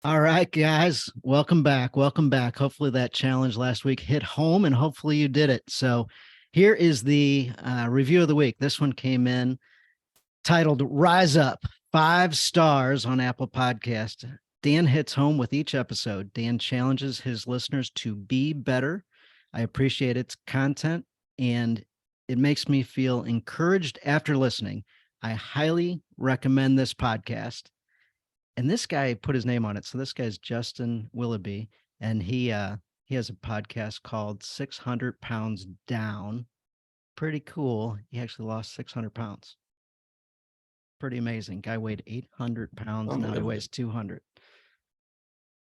All right, guys, welcome back. Welcome back. Hopefully that challenge last week hit home and hopefully you did it. So here is the review of the week. This one came in titled Rise Up, 5 stars on Apple Podcast. Dan hits home with each episode. Dan challenges his listeners to be better. I appreciate its content and it makes me feel encouraged after listening. I highly recommend this podcast. And this guy put his name on it. So this guy's Justin Willoughby, and he has a podcast called 600 Pounds Down. Pretty cool. He actually lost 600 pounds. Pretty amazing. Guy weighed 800 pounds. Now he weighs 200.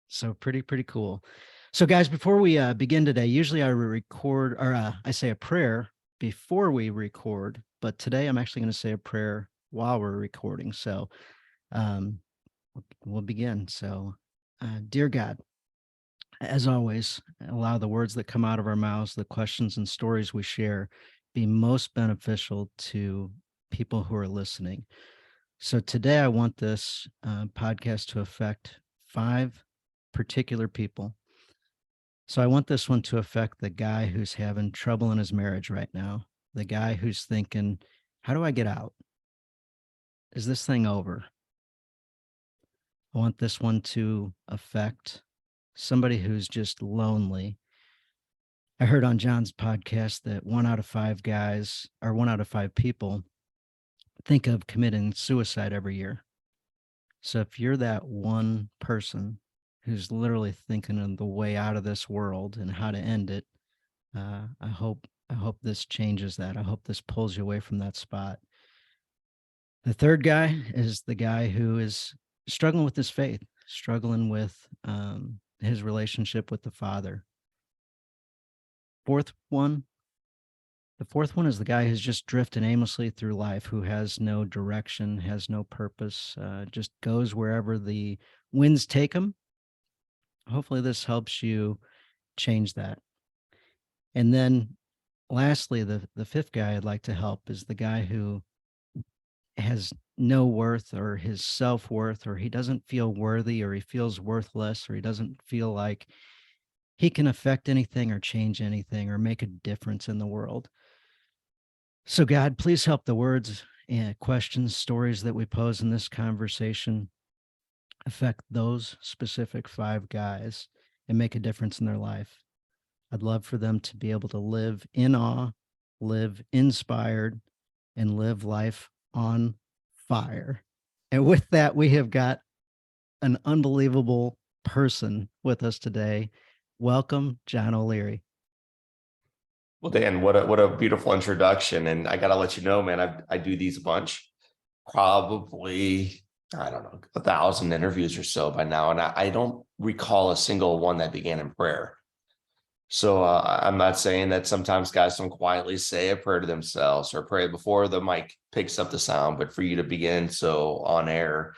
So pretty cool. So guys, before we begin today, usually I record or I say a prayer before we record, but today I'm actually going to say a prayer while we're recording. So we'll begin. So, dear God, as always, allow the words that come out of our mouths, the questions and stories we share, be most beneficial to people who are listening. So today I want this podcast to affect 5 particular people. So I want this one to affect the guy who's having trouble in his marriage right now, the guy who's thinking, how do I get out? Is this thing over? I want this one to affect somebody who's just lonely. I heard on John's podcast that 1 out of 5 guys or 1 out of 5 people think of committing suicide every year. So if you're that one person who's literally thinking of the way out of this world and how to end it, I hope this changes that. I hope this pulls you away from that spot. The third guy is the guy who is struggling with his faith, struggling with his relationship with the Father. The fourth one is the guy who's just drifting aimlessly through life, who has no direction, has no purpose, just goes wherever the winds take him. Hopefully this helps you change that. And then lastly, the fifth guy I'd like to help is the guy who has no worth or his self-worth, or he doesn't feel worthy, or he feels worthless, or he doesn't feel like he can affect anything or change anything or make a difference in the world. So God, please help the words and questions, stories that we pose in this conversation affect those specific 5 guys and make a difference in their life. I'd love for them to be able to live in awe, live inspired, and live life on fire. And with that, we have got an unbelievable person with us today. Welcome, John O'Leary. Well, Dan, what a beautiful introduction. And I gotta let you know, man, I do these a bunch, probably, I don't know, 1,000 interviews or so by now. And I don't recall a single one that began in prayer. So I'm not saying that sometimes guys don't quietly say a prayer to themselves or pray before the mic picks up the sound, but for you to begin so on air,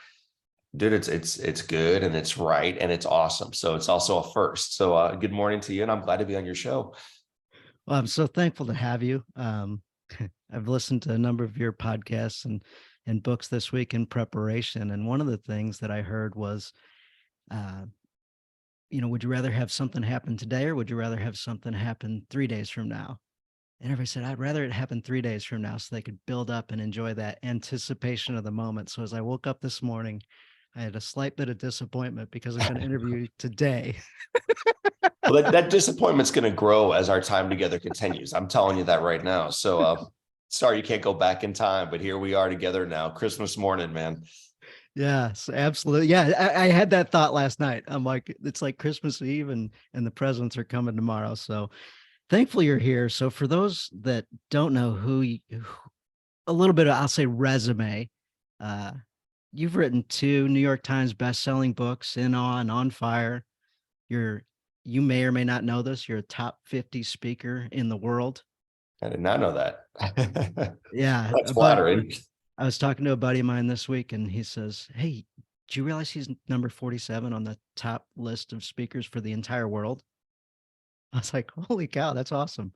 dude, it's good and it's right and it's awesome. So it's also a first. So good morning to you, and I'm glad to be on your show. Well, I'm so thankful to have you. I've listened to a number of your podcasts and books this week in preparation. And one of the things that I heard was, would you rather have something happen today or would you rather have something happen 3 days from now? And everybody said, I'd rather it happen 3 days from now so they could build up and enjoy that anticipation of the moment. So as I woke up this morning, I had a slight bit of disappointment because I'm going to interview you today. Well, that disappointment's going to grow as our time together continues. I'm telling you that right now. So sorry you can't go back in time, but here we are together now. Christmas morning, man. Yes, absolutely. Yeah, I had that thought last night. I'm like, it's like Christmas Eve and the presents are coming tomorrow. So thankfully you're here. So for those that don't know a little bit of, I'll say resume, you've written 2 New York Times best-selling books, In Awe and On Fire. You may or may not know this. You're a top 50 speaker in the world. I did not know that. Yeah. That's flattering. I was talking to a buddy of mine this week and he says, hey, do you realize he's number 47 on the top list of speakers for the entire world? I was like, holy cow, that's awesome.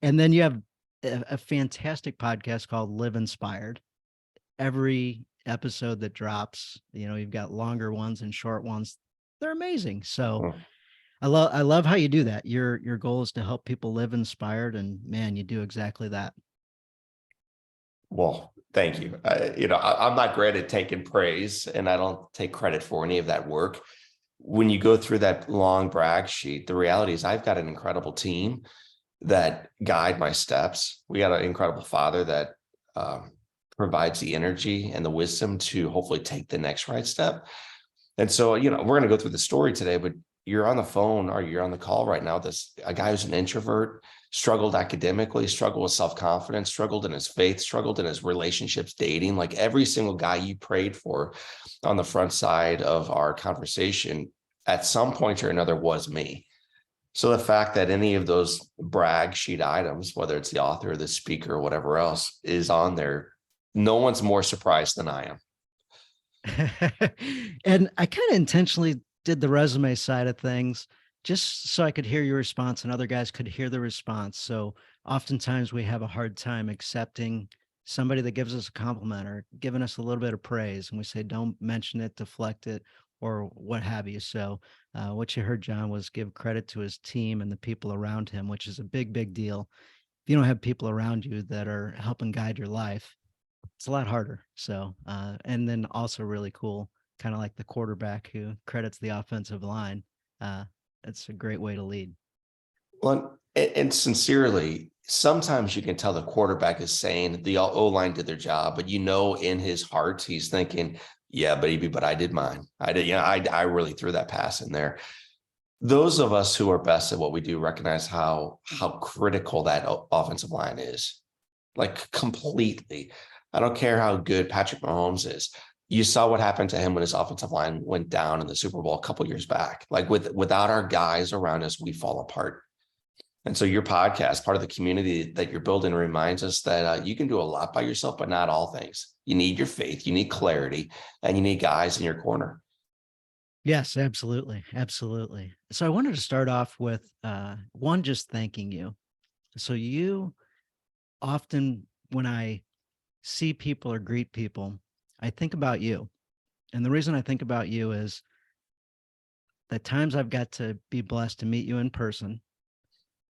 And then you have a fantastic podcast called Live Inspired. Every episode that drops, you've got longer ones and short ones. they're amazing. So Mm. I love how you do that. Your goal is to help people live inspired, and man, you do exactly that. Well, thank you. I'm not great at taking praise, and I don't take credit for any of that work. When you go through that long brag sheet, the reality is I've got an incredible team that guide my steps. We got an incredible father that um, provides the energy and the wisdom to hopefully take the next right step. And so, we're going to go through the story today, but you're on the phone or you're on the call right now. This a guy who's an introvert, struggled academically, struggled with self-confidence, struggled in his faith, struggled in his relationships, dating. Like every single guy you prayed for on the front side of our conversation, at some point or another was me. So the fact that any of those brag sheet items, whether it's the author or the speaker or whatever else, is on there, no one's more surprised than I am. And I kind of intentionally did the resume side of things just so I could hear your response and other guys could hear the response. So oftentimes we have a hard time accepting somebody that gives us a compliment or giving us a little bit of praise, and we say, don't mention it, deflect it, or what have you. So what you heard, John, was give credit to his team and the people around him, which is a big, big deal. If you don't have people around you that are helping guide your life, it's a lot harder. So, and then also really cool, kind of like the quarterback who credits the offensive line. Uh, it's a great way to lead. Well, and sincerely, sometimes you can tell the quarterback is saying the O line did their job, but in his heart, he's thinking, yeah, baby, but I did mine. I did, I really threw that pass in there. Those of us who are best at what we do recognize how critical that offensive line is, like completely. I don't care how good Patrick Mahomes is. You saw what happened to him when his offensive line went down in the Super Bowl a couple years back. Like without our guys around us, we fall apart. And so your podcast, part of the community that you're building, reminds us that you can do a lot by yourself, but not all things. You need your faith, you need clarity, and you need guys in your corner. Yes, absolutely. Absolutely. So I wanted to start off with one, just thanking you. So you often, when I see people or greet people, I think about you. And the reason I think about you is the times I've got to be blessed to meet you in person,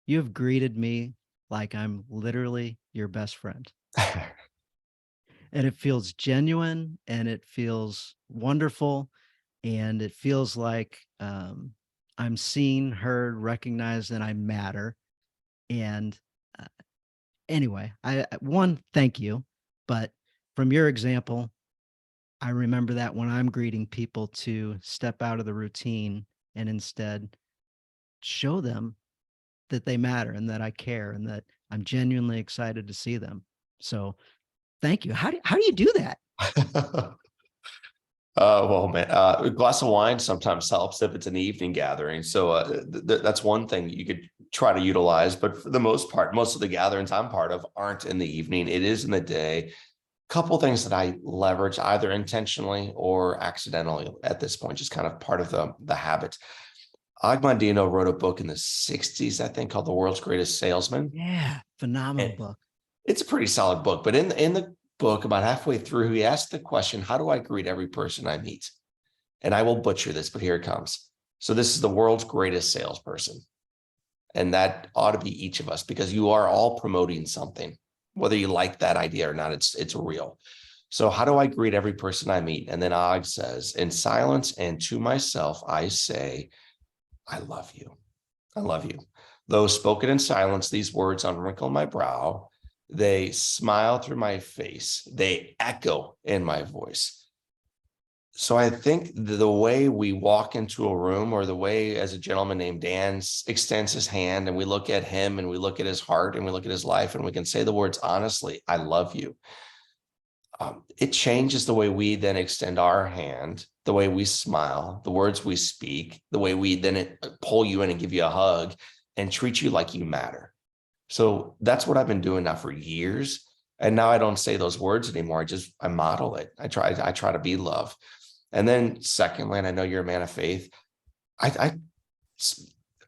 you have greeted me like I'm literally your best friend. And it feels genuine and it feels wonderful. And it feels like I'm seen, heard, recognized, and I matter. And uh, anyway, one, thank you. But from your example, I remember that when I'm greeting people to step out of the routine and instead show them that they matter and that I care and that I'm genuinely excited to see them. So thank you. How do you do that? Well, man, a glass of wine sometimes helps if it's an evening gathering. So that's one thing you could try to utilize. But for the most part, most of the gatherings I'm part of aren't in the evening. It is in the day. Couple things that I leverage either intentionally or accidentally at this point, just kind of part of the habit. Og Mandino wrote a book in the 60s, I think, called The World's Greatest Salesman. Yeah, phenomenal And book. it's a pretty solid book, but in the book, about halfway through, he asked the question, how do I greet every person I meet? And I will butcher this, but here it comes. So this is the world's greatest salesperson. And that ought to be each of us because you are all promoting something, whether you like that idea or not, it's real. So how do I greet every person I meet? And then Og says, in silence and to myself, I say, I love you. I love you. Though spoken in silence, these words unwrinkle my brow. They smile through my face. They echo in my voice. So I think the way we walk into a room, or the way as a gentleman named Dan extends his hand and we look at him and we look at his heart and we look at his life and we can say the words, honestly, I love you. It changes the way we then extend our hand, the way we smile, the words we speak, the way we then pull you in and give you a hug and treat you like you matter. So that's what I've been doing now for years. And now I don't say those words anymore. I model it. I try to be love. And then secondly, and I know you're a man of faith, I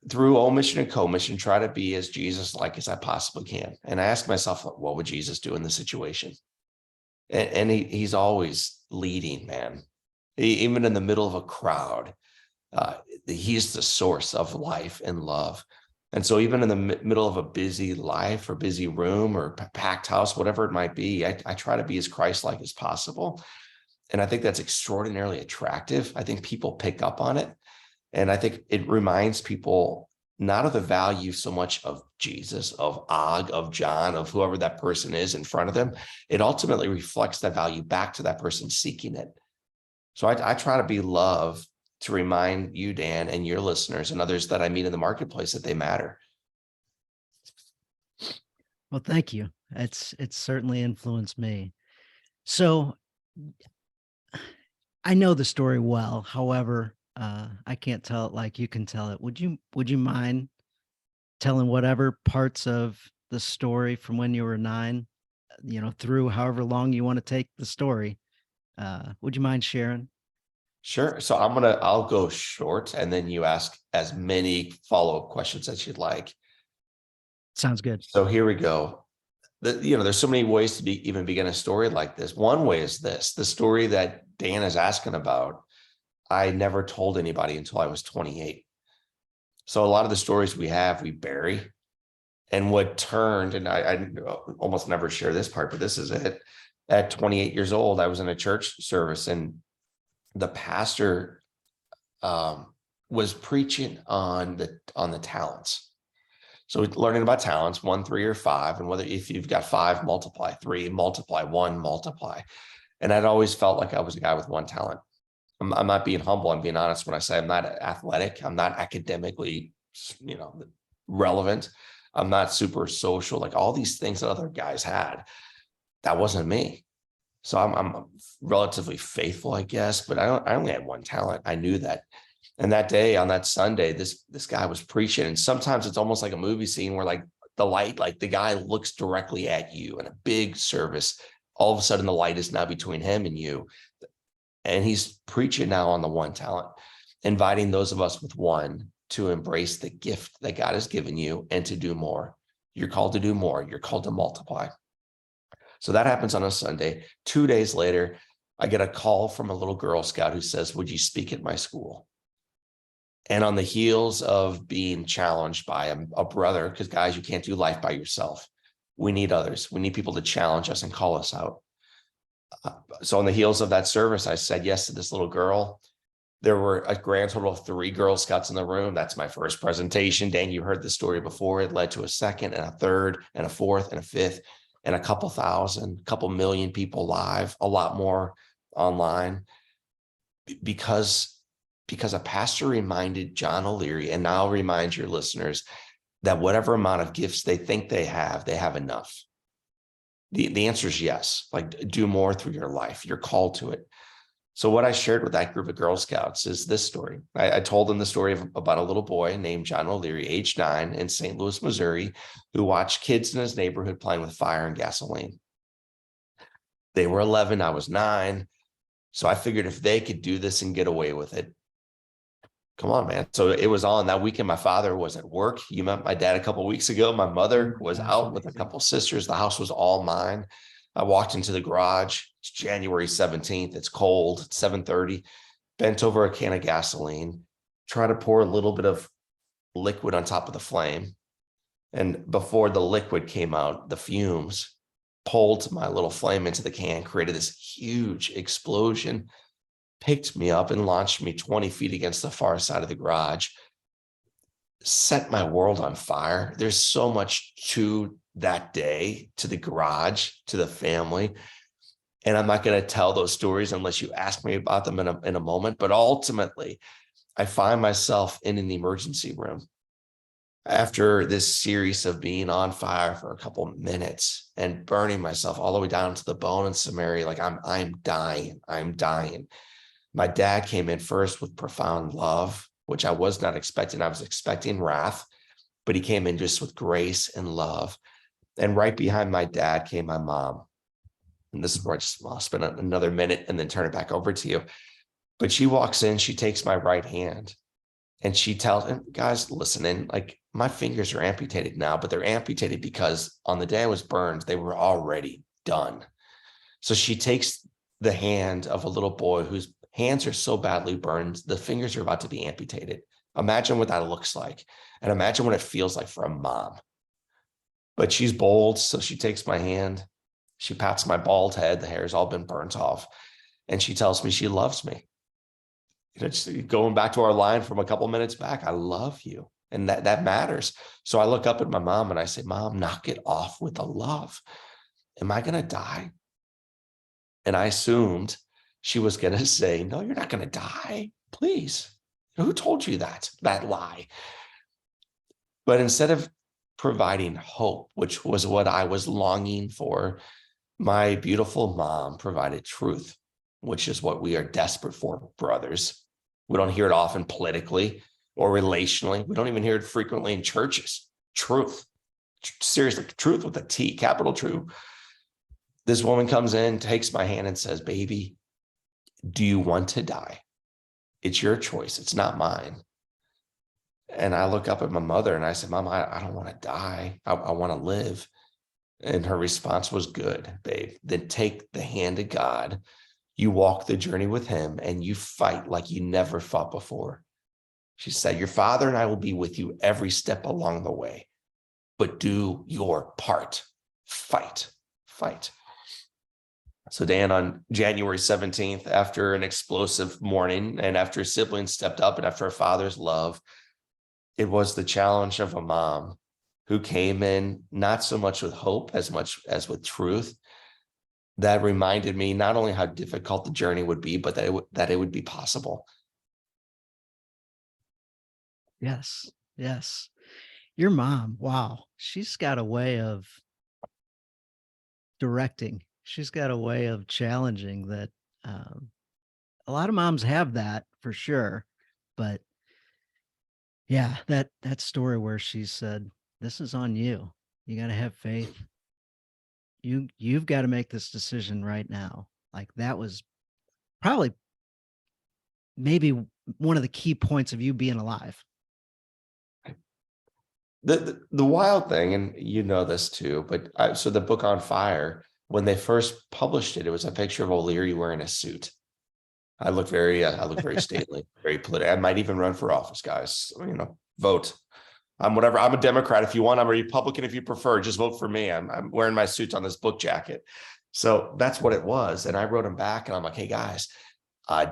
through omission and commission, try to be as Jesus-like as I possibly can. And I ask myself, what would Jesus do in this situation? And he's always leading, man. Even in the middle of a crowd, Uh, he's the source of life and love. And so even in the middle of a busy life or busy room or packed house, whatever it might be, I try to be as Christ-like as possible. And I think that's extraordinarily attractive. I think people pick up on it. And I think it reminds people not of the value so much of Jesus, of Og, of John, of whoever that person is in front of them. It ultimately reflects that value back to that person seeking it. So I try to be love to remind you, Dan, and your listeners and others that I meet in the marketplace that they matter. Well, thank you. It's certainly influenced me. So I know the story well. However, I can't tell it like you can tell it. Would you mind telling whatever parts of the story from when you were 9, through however long you want to take the story? Would you mind sharing? Sure. So I'll go short and then you ask as many follow-up questions as you'd like. Sounds good. So here we go. There's so many ways to even begin a story like this. One way is the story that Dan is asking about. I never told anybody until I was 28. So a lot of the stories we have, we bury. And what turned, and I almost never share this part, but this is it. At 28 years old, I was in a church service and the pastor was preaching on the talents. So learning about talents, 1, 3, or 5, and whether if you've got 5, multiply 3, multiply 1, multiply. And I'd always felt like I was a guy with one talent. I'm not being humble. I'm being honest when I say I'm not athletic. I'm not academically, relevant. I'm not super social. Like all these things that other guys had, that wasn't me. So I'm relatively faithful, I guess, but I only had one talent. I knew that. And that day on that Sunday, this guy was preaching. And sometimes it's almost like a movie scene where like the light, like the guy looks directly at you in a big service. All of a sudden the light is now between him and you. And he's preaching now on the one talent, inviting those of us with one to embrace the gift that God has given you and to do more. You're called to do more. You're called to multiply. So that happens on a Sunday. 2 days later, I get a call from a little Girl Scout who says, would you speak at my school? And on the heels of being challenged by a brother, because guys, you can't do life by yourself. We need others. We need people to challenge us and call us out. So on the heels of that service, I said yes to this little girl. There were a grand total of 3 Girl Scouts in the room. That's my first presentation. Dan, you heard the story before. It led to a second and a third and a fourth and a fifth and a couple thousand, couple million people live, a lot more online because a pastor reminded John O'Leary, and now I'll remind your listeners that whatever amount of gifts they think they have enough. The answer is yes. Like do more through your life. You're called to it. So what I shared with that group of Girl Scouts is this story. I told them the story about a little boy named John O'Leary, age 9 in St. Louis, Missouri, who watched kids in his neighborhood playing with fire and gasoline. They were 11, I was 9. So I figured if they could do this and get away with it, come on, man. So it was on that weekend. My father was at work. You met my dad a couple of weeks ago. My mother was out with a couple sisters. The house was all mine. I walked into the garage. It's January 17th. It's cold. It's 7:30. Bent over a can of gasoline, try to pour a little bit of liquid on top of the flame. And before the liquid came out, the fumes pulled my little flame into the can, created this huge explosion, picked me up and launched me 20 feet against the far side of the garage, set my world on fire. There's so much to that day, to the garage, to the family. And I'm not going to tell those stories unless you ask me about them in a moment. But ultimately, I find myself in an emergency room after this series of being on fire for a couple of minutes and burning myself all the way down to the bone in Samaria. Like I'm dying. I'm dying. My dad came in first with profound love, which I was not expecting. I was expecting wrath, but he came in just with grace and love. And right behind my dad came my mom. And this is where I'll spend another minute and then turn it back over to you. But she walks in, she takes my right hand and she tells, and guys listening, like my fingers are amputated now, but they're amputated because on the day I was burned, they were already done. So she takes the hand of a little boy whose hands are so badly burned, the fingers are about to be amputated. Imagine what that looks like. And imagine what it feels like for a mom. But she's bold, so she takes my hand. She pats my bald head. The hair's all been burnt off. And she tells me she loves me. Just going back to our line from a couple minutes back, I love you. And that matters. So I look up at my mom and I say, Mom, knock it off with the love. Am I going to die? And I assumed she was going to say, no, you're not going to die. Please. Who told you that lie? But instead of providing hope, which was what I was longing for, my beautiful mom provided truth, which is what we are desperate for, brothers. We don't hear it often politically or relationally. We don't even hear it frequently in churches. Truth. Seriously, truth with a T, capital true. This woman comes in, takes my hand and says, baby, do you want to die? It's your choice. It's not mine. And I look up at my mother and I said, Mom, I don't want to die. I want to live. And her response was, good, babe. Then take the hand of God. You walk the journey with him and you fight like you never fought before. She said, your father and I will be with you every step along the way, but do your part. Fight. So Dan, on January 17th, after an explosive morning and after siblings stepped up and after a father's love, it was the challenge of a mom who came in not so much with hope as much as with truth that reminded me not only how difficult the journey would be, but that it would be possible. Yes. Your mom, wow, she's got a way of directing. She's got a way of challenging that. A lot of moms have that for sure, but yeah, that story where she said, "This is on you. You got to have faith. You've got to make this decision right now." Like that was probably maybe one of the key points of you being alive. The wild thing, and you know this too, but so the book On Fire, when they first published it, it was a picture of O'Leary wearing a suit. I look very stately, very political. I might even run for office, guys. Vote. I'm whatever. I'm a Democrat if you want. I'm a Republican if you prefer. Just vote for me. I'm wearing my suit on this book jacket. So that's what it was. And I wrote him back and I'm like, hey guys,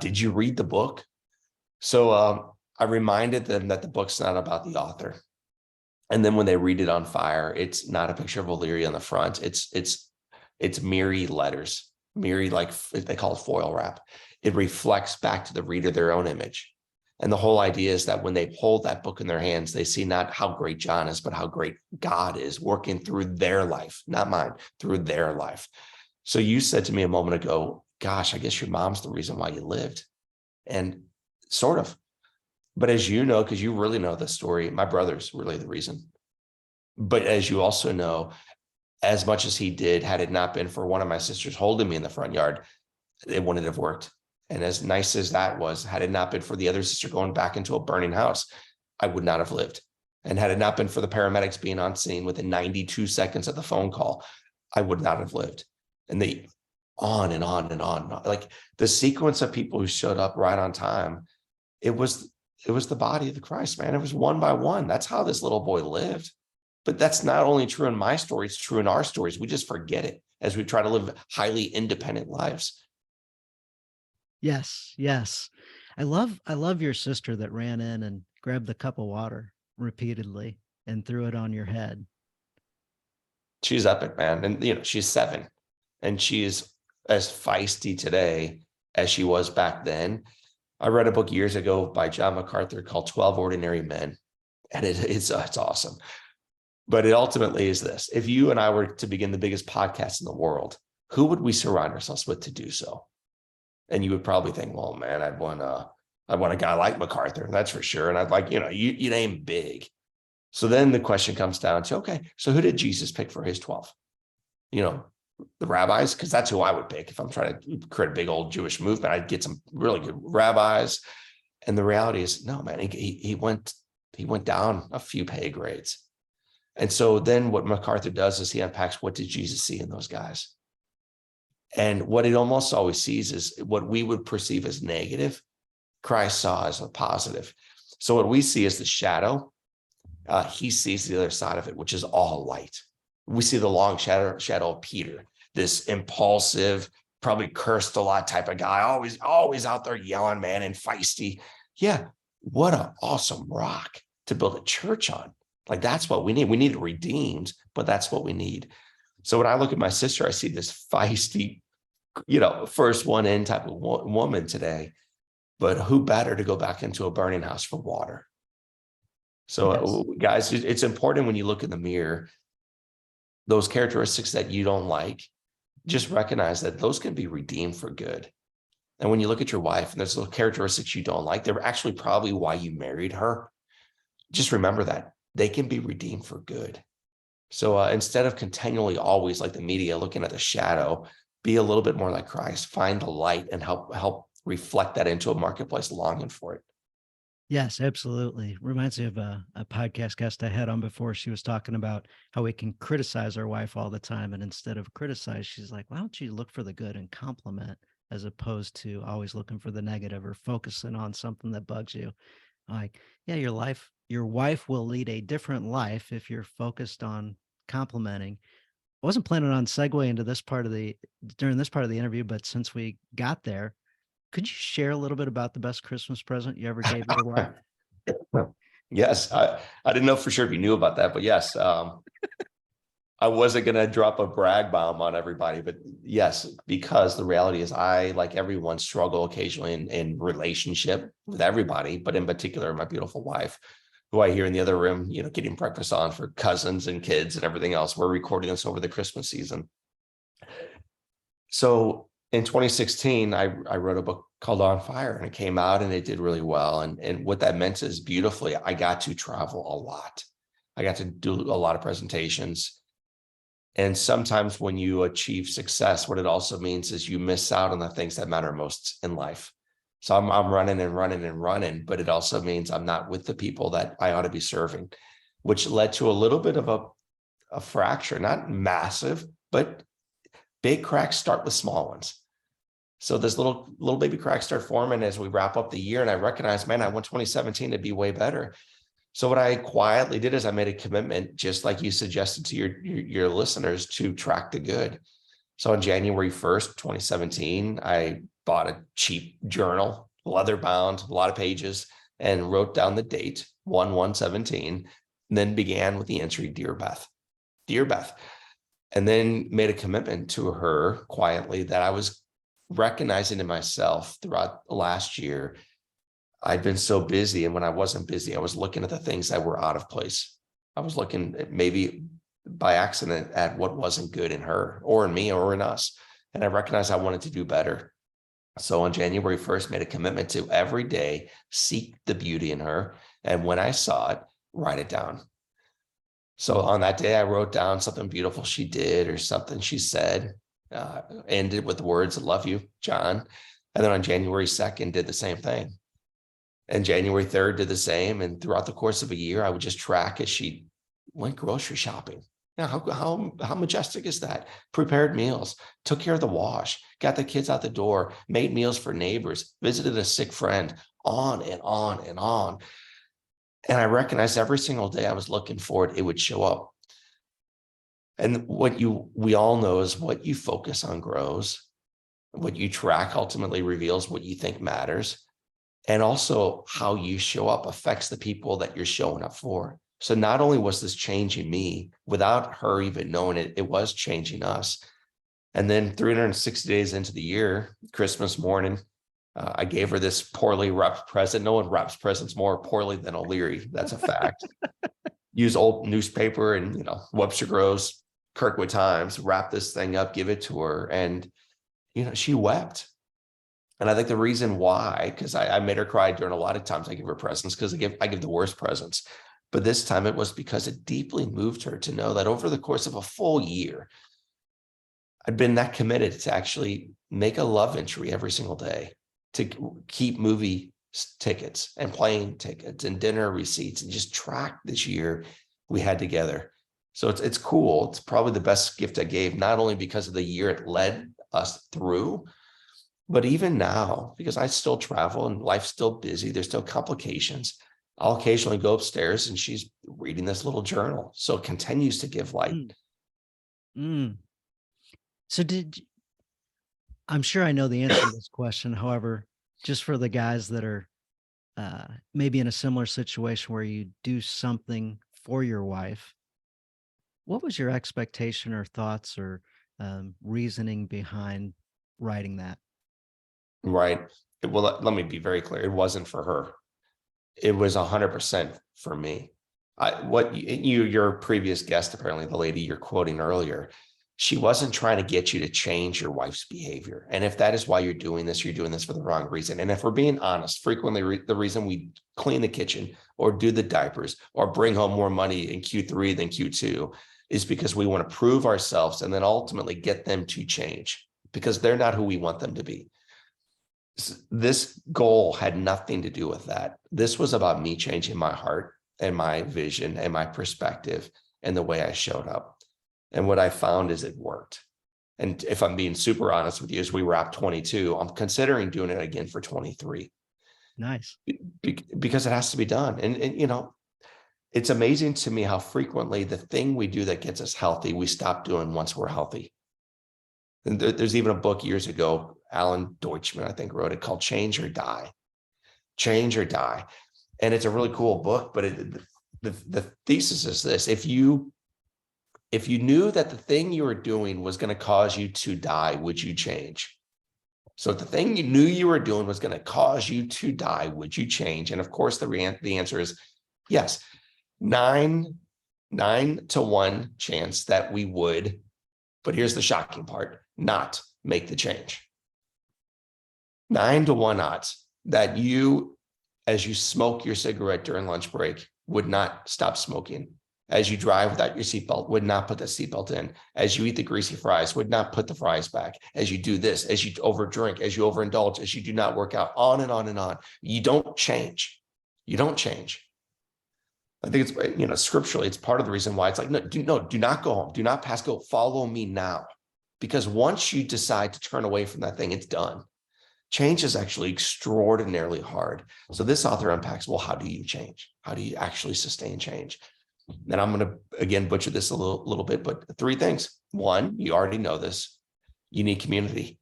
did you read the book? So I reminded them that the book's not about the author. And then when they read it On Fire, it's not a picture of O'Leary on the front. It's mirrory letters, mirrory, like they call it foil wrap. It reflects back to the reader their own image. And the whole idea is that when they hold that book in their hands, they see not how great John is, but how great God is working through their life, not mine, through their life. So you said to me a moment ago, gosh, I guess your mom's the reason why you lived. And sort of. But as you know, because you really know the story, my brother's really the reason. But as you also know, as much as he did, had it not been for one of my sisters holding me in the front yard, it wouldn't have worked. And as nice as that was, had it not been for the other sister going back into a burning house, I would not have lived. And had it not been for the paramedics being on scene within 92 seconds of the phone call, I would not have lived. And they on and on and on. Like the sequence of people who showed up right on time, it was the body of the Christ, man. It was one by one. That's how this little boy lived. But that's not only true in my story, it's true in our stories. We just forget it as we try to live highly independent lives. Yes. I love your sister that ran in and grabbed the cup of water repeatedly and threw it on your head. She's epic, man. And she's 7 and she's as feisty today as she was back then. I read a book years ago by John MacArthur called 12 Ordinary Men. And it's awesome. But it ultimately is this. If you and I were to begin the biggest podcast in the world, who would we surround ourselves with to do so? And you would probably think, well, man, I'd want a guy like MacArthur, that's for sure. And I'd like, you name big. So then the question comes down to, okay, so who did Jesus pick for his 12? The rabbis, because that's who I would pick. If I'm trying to create a big old Jewish movement, I'd get some really good rabbis. And the reality is, no, man, he went down a few pay grades. And so then what MacArthur does is he unpacks, what did Jesus see in those guys? And what it almost always sees is what we would perceive as negative, Christ saw as a positive. So what we see as the shadow, he sees the other side of it, which is all light. We see the long shadow of Peter, this impulsive, probably cursed a lot type of guy, always out there yelling, man, and feisty. Yeah, what an awesome rock to build a church on. Like, that's what we need. We need it redeemed, but that's what we need. So when I look at my sister, I see this feisty, first one in type of woman today. But who better to go back into a burning house for water? So, Yes. guys, it's important when you look in the mirror, those characteristics that you don't like, just recognize that those can be redeemed for good. And when you look at your wife and there's little characteristics you don't like, they're actually probably why you married her. Just remember that they can be redeemed for good. So instead of continually always like the media looking at the shadow, be a little bit more like Christ, find the light and help reflect that into a marketplace longing for it. Yes, absolutely. Reminds me of a podcast guest I had on before. She was talking about how we can criticize our wife all the time. And instead of criticize, she's like, why don't you look for the good and compliment as opposed to always looking for the negative or focusing on something that bugs you? Like, yeah, your wife will lead a different life if you're focused on complimenting. I wasn't planning on segue into during this part of the interview, but since we got there, could you share a little bit about the best Christmas present you ever gave your wife? Yes, I didn't know for sure if you knew about that, but yes, I wasn't going to drop a brag bomb on everybody, but yes, because the reality is I, like everyone, struggle occasionally in relationship with everybody, but in particular, my beautiful wife, who I hear in the other room, getting breakfast on for cousins and kids and everything else. We're recording this over the Christmas season. So in 2016, I wrote a book called On Fire, and it came out and it did really well. And what that meant is beautifully, I got to travel a lot. I got to do a lot of presentations. And sometimes when you achieve success, what it also means is you miss out on the things that matter most in life. So I'm running and running and running, but it also means I'm not with the people that I ought to be serving, which led to a little bit of a fracture, not massive, but big cracks start with small ones. So this little baby cracks start forming as we wrap up the year. And I recognize, man, I want 2017 to be way better. So what I quietly did is I made a commitment, just like you suggested to your listeners, to track the good. So on January 1st, 2017, I bought a cheap journal, leather bound, a lot of pages, and wrote down the date, 1/1/17, and then began with the entry, Dear Beth, and then made a commitment to her quietly that I was recognizing in myself throughout the last year. I'd been so busy, and when I wasn't busy, I was looking at the things that were out of place. I was looking at, maybe by accident, at what wasn't good in her or in me or in us. And I recognized I wanted to do better. So on January 1st, made a commitment to every day seek the beauty in her. And when I saw it, write it down. So on that day, I wrote down something beautiful she did or something she said, ended with the words, "I love you, John." And then on January 2nd, did the same thing. And January 3rd did the same. And throughout the course of a year, I would just track as she went grocery shopping. Now, how majestic is that? Prepared meals, took care of the wash, got the kids out the door, made meals for neighbors, visited a sick friend, on and on and on. And I recognized every single day I was looking for it, it would show up. And we all know is what you focus on grows. What you track ultimately reveals what you think matters. And also how you show up affects the people that you're showing up for. So not only was this changing me without her even knowing it, it was changing us. And then 360 days into the year, Christmas morning, I gave her this poorly wrapped present. No one wraps presents more poorly than O'Leary. That's a fact. Use old newspaper and, Webster Groves, Kirkwood Times, wrap this thing up, give it to her. And, she wept. And I think the reason why, because I made her cry during a lot of times I give her presents, because I give the worst presents. But this time it was because it deeply moved her to know that over the course of a full year, I'd been that committed to actually make a love entry every single day, to keep movie tickets and plane tickets and dinner receipts and just track this year we had together. So it's cool. It's probably the best gift I gave, not only because of the year it led us through. But even now, because I still travel and life's still busy, there's still complications. I'll occasionally go upstairs and she's reading this little journal. So it continues to give light. Mm. Mm. So I'm sure I know the answer to this question. However, just for the guys that are maybe in a similar situation where you do something for your wife, what was your expectation or thoughts or reasoning behind writing that? Right. Well, let me be very clear. It wasn't for her. It was 100% for me. Your previous guest, apparently the lady you're quoting earlier, she wasn't trying to get you to change your wife's behavior. And if that is why you're doing this for the wrong reason. And if we're being honest, frequently the reason we clean the kitchen or do the diapers or bring home more money in Q3 than Q2 is because we want to prove ourselves and then ultimately get them to change because they're not who we want them to be. This goal had nothing to do with that. This was about me changing my heart and my vision and my perspective and the way I showed up. And what I found is it worked. And if I'm being super honest with you, as we wrap 22, I'm considering doing it again for 23. Nice. Because it has to be done. And you know, it's amazing to me how frequently the thing we do that gets us healthy, we stop doing once we're healthy. And there's even a book years ago, Alan Deutschman, I think, wrote it called Change or Die. Change or Die. And it's a really cool book, but the thesis is this: if you knew that the thing you were doing was going to cause you to die, would you change? So if the thing you knew you were doing was going to cause you to die, would you change? And of course, the answer is yes. 9 to 1 chance that we would, but here's the shocking part: not make the change. 9 to 1 odds that you, as you smoke your cigarette during lunch break, would not stop smoking. As you drive without your seatbelt, would not put the seatbelt in. As you eat the greasy fries, would not put the fries back. As you do this, as you overdrink, as you overindulge, as you do not work out, on and on and on. You don't change. You don't change. I think it's, you know, scripturally, it's part of the reason why it's like, do not go home. Do not pass go. Follow me now. Because once you decide to turn away from that thing, it's done. Change is actually extraordinarily hard. So this author unpacks, well, how do you change? How do you actually sustain change? And I'm going to, again, butcher this a little bit, but 3 things. 1, you already know this. You need community.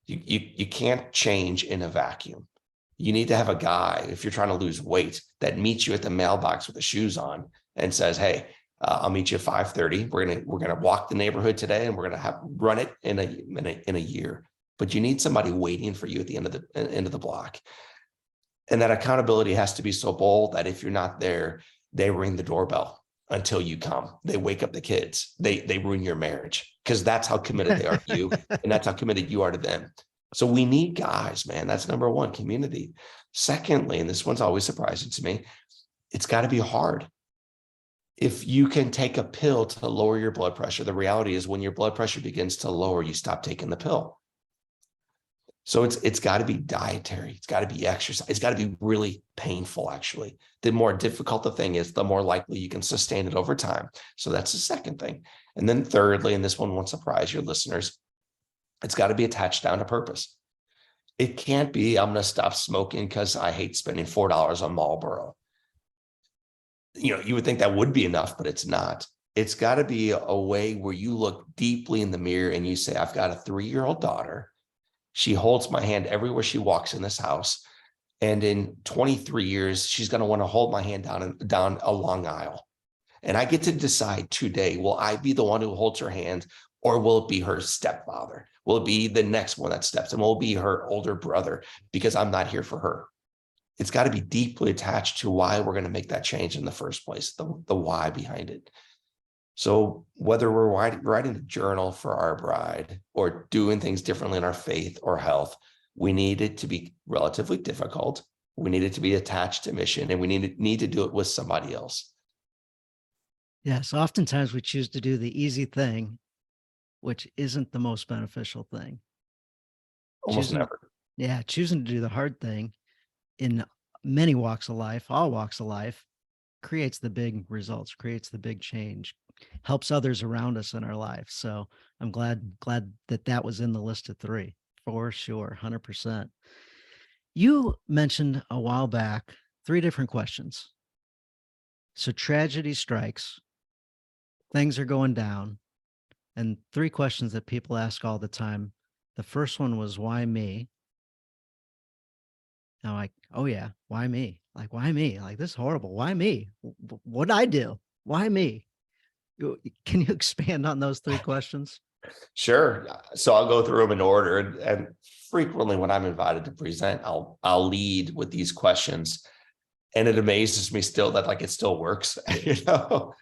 You can't change in a vacuum. You need to have a guy, if you're trying to lose weight, that meets you at the mailbox with the shoes on and says, hey, I'll meet you at 5:30. We're gonna walk the neighborhood today, and we're gonna run it in a year. But you need somebody waiting for you at the end of the block. And that accountability has to be so bold that if you're not there, they ring the doorbell until you come. They wake up the kids. They ruin your marriage because that's how committed they are to you, and that's how committed you are to them. So we need guys, man. That's number 1, community. Secondly, and this one's always surprising to me, it's got to be hard. If you can take a pill to lower your blood pressure, the reality is when your blood pressure begins to lower, you stop taking the pill. So it's got to be dietary. It's got to be exercise. It's got to be really painful, actually. The more difficult the thing is, the more likely you can sustain it over time. So that's the second thing. And then thirdly, and this one won't surprise your listeners, it's got to be attached down to purpose. It can't be, I'm going to stop smoking because I hate spending $4 on Marlboro. You know, you would think that would be enough, but it's not. It's got to be a way where you look deeply in the mirror and you say, I've got a 3-year-old daughter. She holds my hand everywhere she walks in this house. And in 23 years, she's going to want to hold my hand down a long aisle. And I get to decide today, will I be the one who holds her hand, or will it be her stepfather? Will it be the next one that steps in? Will it be her older brother? Because I'm not here for her. It's got to be deeply attached to why we're going to make that change in the first place, the why behind it. So whether we're writing a journal for our bride or doing things differently in our faith or health, we need it to be relatively difficult. We need it to be attached to mission, and we need to do it with somebody else. Yes, oftentimes we choose to do the easy thing, which isn't the most beneficial thing. Almost never. Choosing to do the hard thing in many walks of life, all walks of life, creates the big results, creates the big change, helps others around us in our life. So I'm glad that was in the list of 3 for sure, 100%. You mentioned a while back 3 different questions. So tragedy strikes, things are going down, and 3 questions that people ask all the time. The first one was, why me? And I'm like, oh yeah, why me? Like, why me? Like, this is horrible. Why me? What'd I do? Why me? Can you expand on those 3 questions? Sure. So I'll go through them in order. And frequently when I'm invited to present, I'll lead with these questions. And it amazes me still that like it still works, you know.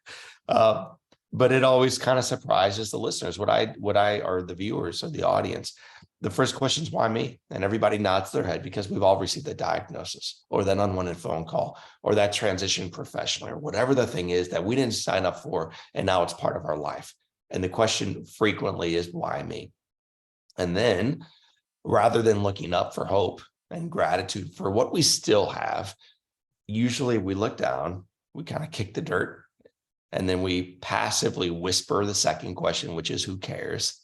Uh, but it always kind of surprises the listeners, or the viewers or the audience. The first question is, why me? And everybody nods their head because we've all received a diagnosis or that unwanted phone call or that transition professionally or whatever the thing is that we didn't sign up for. And now it's part of our life. And the question frequently is, why me? And then rather than looking up for hope and gratitude for what we still have, usually we look down, we kind of kick the dirt, and then we passively whisper the second question, which is, who cares?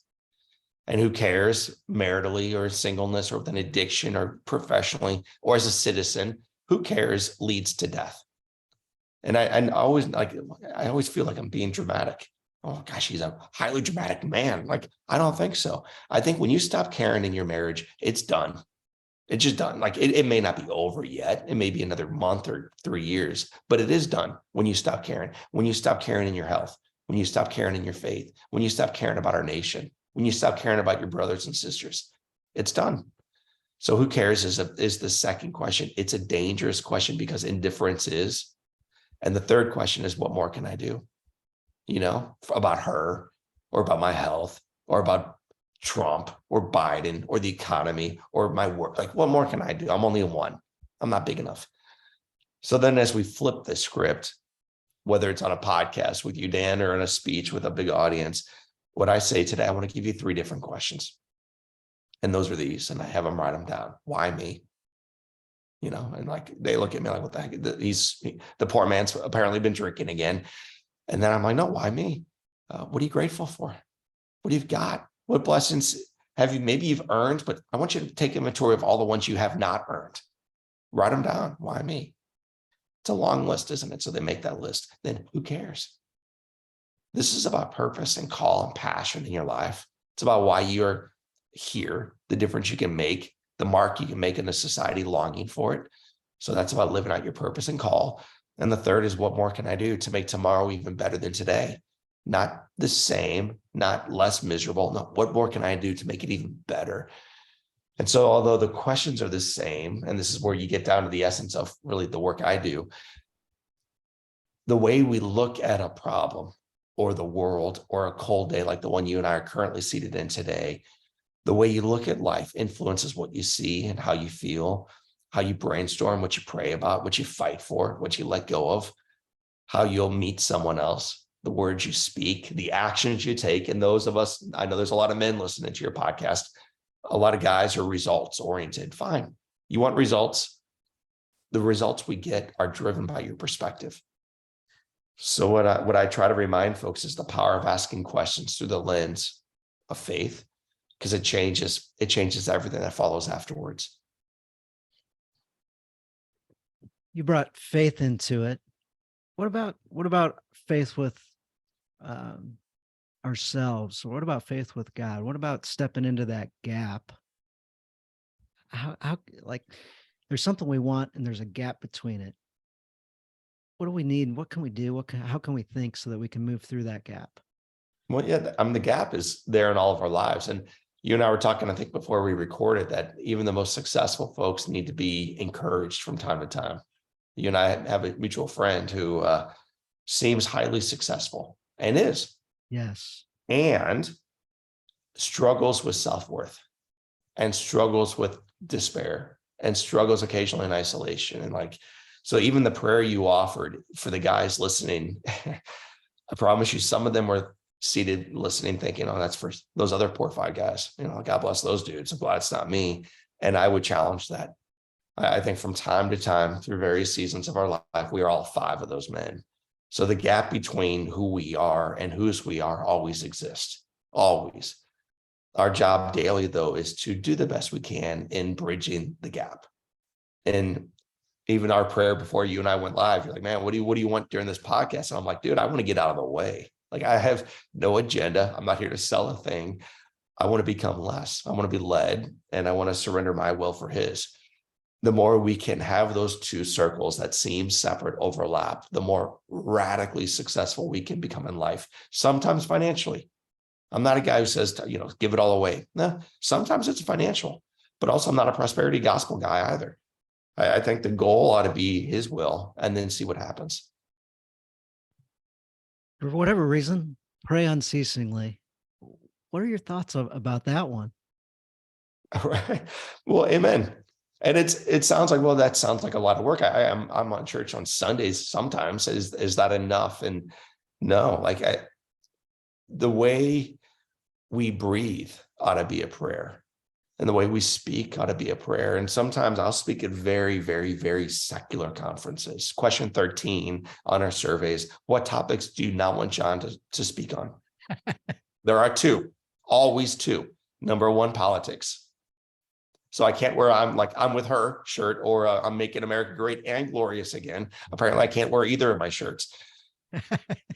And who cares maritally or singleness or with an addiction or professionally or as a citizen? Who cares leads to death. And I always feel like I'm being dramatic. Oh gosh, he's a highly dramatic man. Like, I don't think so. I think when you stop caring in your marriage, it's done. It's just done. Like it may not be over yet. It may be another month or 3 years, but it is done when you stop caring. When you stop caring in your health, when you stop caring in your faith, when you stop caring about our nation, when you stop caring about your brothers and sisters, it's done. So who cares is the second question. It's a dangerous question because indifference is. And the third question is, what more can I do? You know, about her or about my health or about Trump or Biden or the economy or my work. Like, what more can I do? I'm only one. I'm not big enough. So then as we flip the script, whether it's on a podcast with you, Dan, or in a speech with a big audience, what I say today, I want to give you 3 different questions. And those are these, and I have them write them down. Why me? You know, and like they look at me like, what the heck? The poor man's apparently been drinking again. And then I'm like, no, why me? What are you grateful for? What do you've got? What blessings have you, maybe you've earned, but I want you to take inventory of all the ones you have not earned. Write them down. Why me? It's a long list, isn't it? So they make that list. Then who cares? This is about purpose and call and passion in your life. It's about why you're here, the difference you can make, the mark you can make in a society longing for it. So that's about living out your purpose and call. And the third is, what more can I do to make tomorrow even better than today? Not the same, not less miserable. No, what more can I do to make it even better? And so although the questions are the same, and this is where you get down to the essence of really the work I do, the way we look at a problem or the world or a cold day like the one you and I are currently seated in today, the way you look at life influences what you see and how you feel, how you brainstorm, what you pray about, what you fight for, what you let go of, how you'll meet someone else, the words you speak, the actions you take. And those of us, I know there's a lot of men listening to your podcast. A lot of guys are results oriented. Fine. You want results. The results we get are driven by your perspective. So what I try to remind folks is the power of asking questions through the lens of faith, because it changes everything that follows afterwards. You brought faith into it. What about faith with ourselves? What about faith with God? What about stepping into that gap? How like there's something we want and there's a gap between it. What do we need? What can we do? How can we think so that we can move through that gap? Well, yeah, I mean, the gap is there in all of our lives. And you and I were talking, I think, before we recorded, that even the most successful folks need to be encouraged from time to time. You and I have a mutual friend who seems highly successful and is. Yes. And struggles with self-worth and struggles with despair and struggles occasionally in isolation. And like, so even the prayer you offered for the guys listening, I promise you, some of them were seated listening, thinking, oh, that's for those other poor 5 guys. You know, God bless those dudes. I'm glad it's not me. And I would challenge that. I think from time to time, through various seasons of our life, we are all 5 of those men. So the gap between who we are and whose we are always exists, always. Our job daily, though, is to do the best we can in bridging the gap. And even our prayer before you and I went live, you're like, man, what do you want during this podcast? And I'm like, dude, I want to get out of the way. Like, I have no agenda. I'm not here to sell a thing. I want to become less. I want to be led, and I want to surrender my will for his. The more we can have those two circles that seem separate overlap, the more radically successful we can become in life, sometimes financially. I'm not a guy who says, give it all away. No, sometimes it's financial, but also I'm not a prosperity gospel guy either. I think the goal ought to be his will and then see what happens. For whatever reason, pray unceasingly. What are your thoughts about that one? Right. Well, amen. And it sounds like, well, that sounds like a lot of work. I'm on church on Sundays sometimes. Is that enough? And no, the way we breathe ought to be a prayer. And the way we speak ought to be a prayer. And sometimes I'll speak at very, very, very secular conferences. Question 13 on our surveys: what topics do you not want John to speak on? There are two, always two. Number one, politics. So I can't wear I'm with her shirt, or I'm making America great and glorious again. Apparently I can't wear either of my shirts.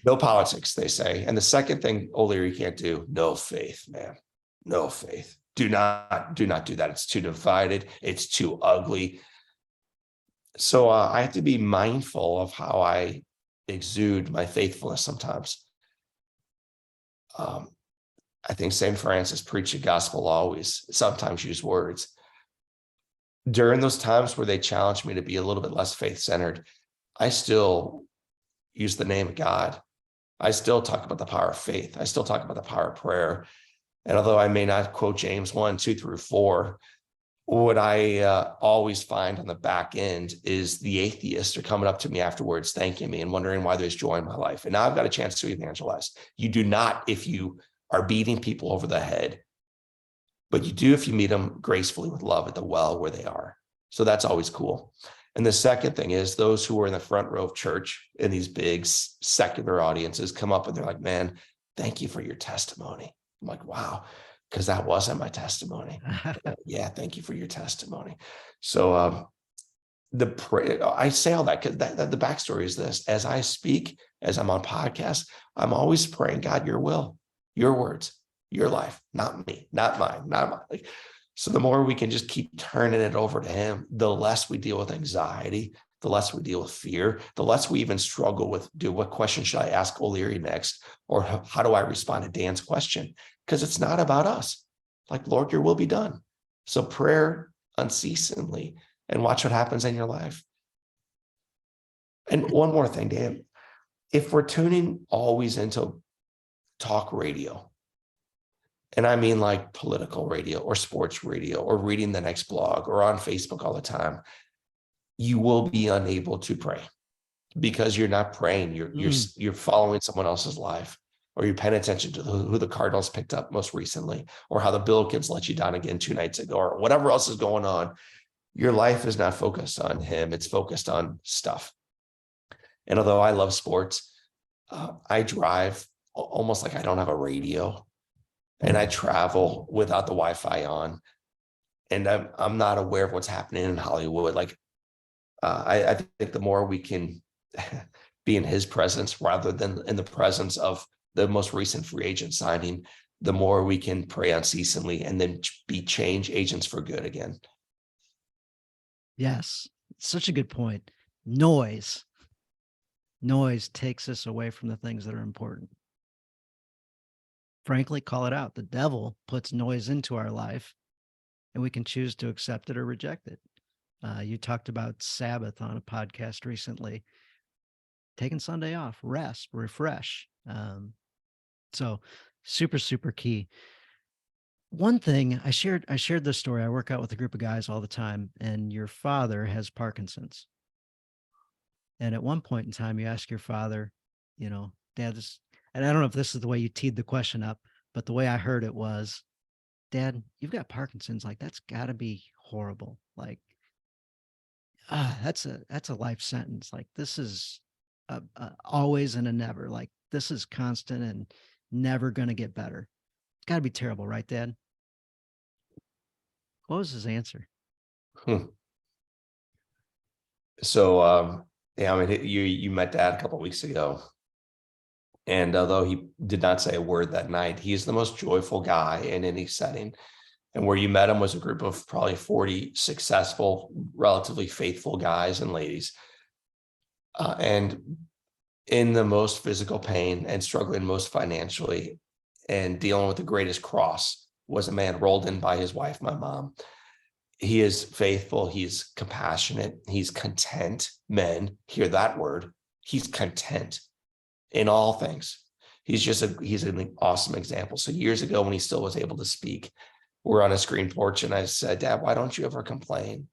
No politics, they say. And the second thing, O'Leary, you can't do, no faith, man. No faith. Do not do that. It's too divided. It's too ugly. So I have to be mindful of how I exude my faithfulness sometimes. I think St. Francis preached the gospel always, sometimes use words. During those times where they challenged me to be a little bit less faith-centered, I still use the name of God. I still talk about the power of faith. I still talk about the power of prayer. And although I may not quote James 1, 2 through 4, what I always find on the back end is the atheists are coming up to me afterwards, thanking me and wondering why there's joy in my life. And now I've got a chance to evangelize. You do not if you are beating people over the head, but you do if you meet them gracefully with love at the well where they are. So that's always cool. And the second thing is, those who are in the front row of church in these big secular audiences come up and they're like, man, thank you for your testimony. I'm like, wow, because that wasn't my testimony. Yeah, thank you for your testimony. So I say all that because the backstory is this: as I speak, as I'm on podcasts, I'm always praying, God, your will, your words, your life, not me, not mine. So the more we can just keep turning it over to him, the less we deal with anxiety, the less we deal with fear, the less we even struggle with, what question should I ask O'Leary next? Or how do I respond to Dan's question? Because it's not about us. Like, Lord, your will be done. So prayer unceasingly, and watch what happens in your life. And one more thing, Dan, if we're tuning always into talk radio, and I mean like political radio or sports radio or reading the next blog or on Facebook all the time, you will be unable to pray because you're not praying. You're following someone else's life, or you're paying attention to who the Cardinals picked up most recently, or how the Bill kids let you down again 2 nights ago, or whatever else is going on. Your life is not focused on him. It's focused on stuff. And although I love sports, I drive almost like I don't have a radio. And I travel without the Wi-Fi on, and I'm not aware of what's happening in Hollywood. I think the more we can be in his presence rather than in the presence of the most recent free agent signing, the more we can pray unceasingly and then be change agents for good again. Yes, such a good point. Noise takes us away from the things that are important. Frankly, call it out. The devil puts noise into our life, and we can choose to accept it or reject it. You talked about Sabbath on a podcast recently, taking Sunday off, rest, refresh. So super, super key. One thing I shared this story. I work out with a group of guys all the time, and your father has Parkinson's. And at one point in time, you ask your father, Dad, and I don't know if this is the way you teed the question up, but the way I heard it was, Dad, you've got Parkinson's. Like, that's got to be horrible. Like, that's a life sentence. Like, this is always and a never. Like this is constant and never going to get better. It's got to be terrible, right, Dad? What was his answer? Hmm. So, yeah, I mean, you met Dad a couple of weeks ago, and although he did not say a word that night, he's the most joyful guy in any setting. And where you met him was a group of probably 40 successful, relatively faithful guys and ladies. And in the most physical pain and struggling most financially and dealing with the greatest cross was a man rolled in by his wife, my mom. He is faithful. He's compassionate. He's content. Men, hear that word. He's content in all things. He's an awesome example. So years ago, when he still was able to speak, we're on a screen porch and I said, Dad, why don't you ever complain?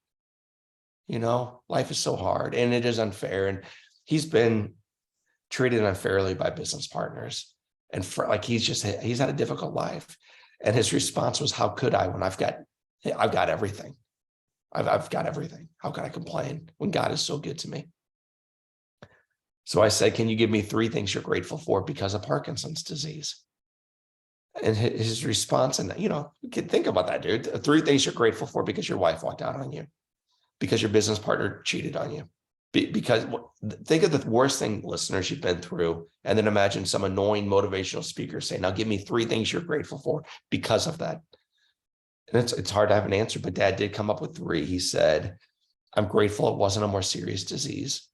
You know, life is so hard and it is unfair. And he's been treated unfairly by business partners. And he's had a difficult life. And his response was, how could I when I've got everything? I've got everything. How can I complain when God is so good to me? So I said, can you give me 3 things you're grateful for because of Parkinson's disease? And his response, and you know, you can think about that, dude. 3 things you're grateful for because your wife walked out on you, because your business partner cheated on you. Because think of the worst thing, listeners, you've been through, and then imagine some annoying motivational speaker saying, now give me 3 things you're grateful for because of that. And it's hard to have an answer, but Dad did come up with 3. He said, I'm grateful it wasn't a more serious disease.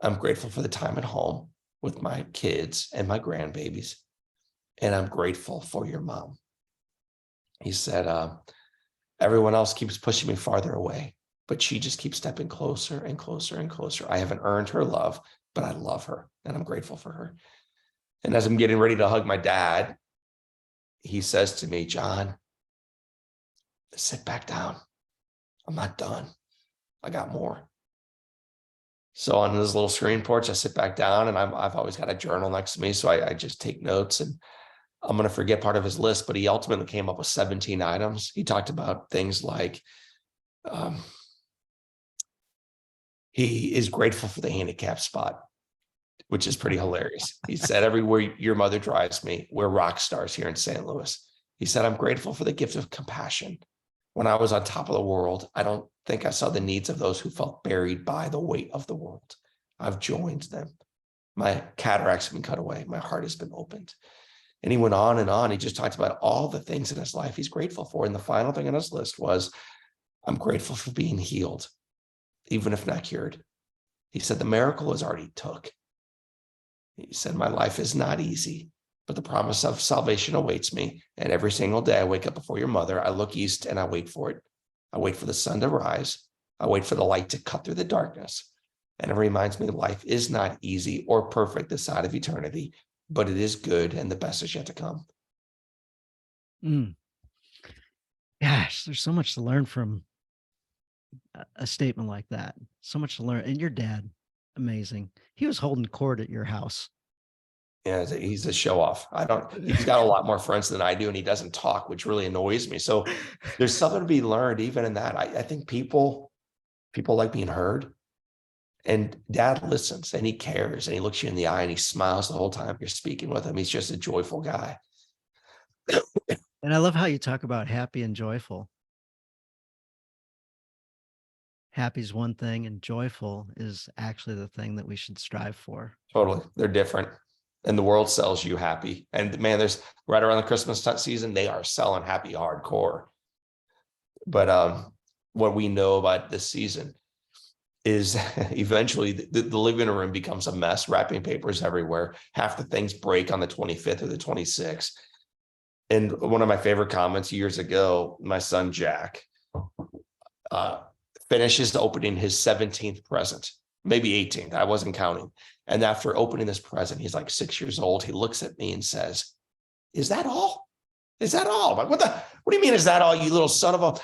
I'm grateful for the time at home with my kids and my grandbabies. And I'm grateful for your mom. He said, everyone else keeps pushing me farther away, but she just keeps stepping closer and closer and closer. I haven't earned her love, but I love her and I'm grateful for her. And as I'm getting ready to hug my dad, he says to me, John, sit back down. I'm not done. I got more. So on this little screen porch, I sit back down and I've always got a journal next to me. So I just take notes, and I'm going to forget part of his list, but he ultimately came up with 17 items. He talked about things like he is grateful for the handicap spot, which is pretty hilarious. He said, everywhere your mother drives me, we're rock stars here in St. Louis. He said, I'm grateful for the gift of compassion. When I was on top of the world, I don't think I saw the needs of those who felt buried by the weight of the world. I've joined them. My cataracts have been cut away. My heart has been opened. And he went on and on. He just talked about all the things in his life he's grateful for. And the final thing on his list was, I'm grateful for being healed, even if not cured. He said, the miracle is already took. He said, my life is not easy, but the promise of salvation awaits me. And every single day I wake up before your mother, I look east and I wait for it. I wait for the sun to rise. I wait for the light to cut through the darkness. And it reminds me life is not easy or perfect this side of eternity, but it is good and the best is yet to come. Gosh, there's so much to learn from a statement like that. So much to learn. And your dad, amazing. He was holding court at your house. Yeah, he's a show off. He's got a lot more friends than I do, and he doesn't talk, which really annoys me. So there's something to be learned even in that. I think people like being heard, and Dad listens and he cares and he looks you in the eye and he smiles the whole time you're speaking with him. He's just a joyful guy. And I love how you talk about happy and joyful. Happy is one thing and joyful is actually the thing that we should strive for. Totally. They're different. And the world sells you happy. And man, there's right around the Christmas season, they are selling happy hardcore. But what we know about this season is eventually the living room becomes a mess, wrapping papers everywhere. Half the things break on the 25th or the 26th. And one of my favorite comments years ago, my son, Jack, finishes opening his 17th present, maybe 18th. I wasn't counting. And after opening this present, he's like 6 years old. He looks at me and says, is that all? Is that all? I'm like, what do you mean, is that all, you little son of a...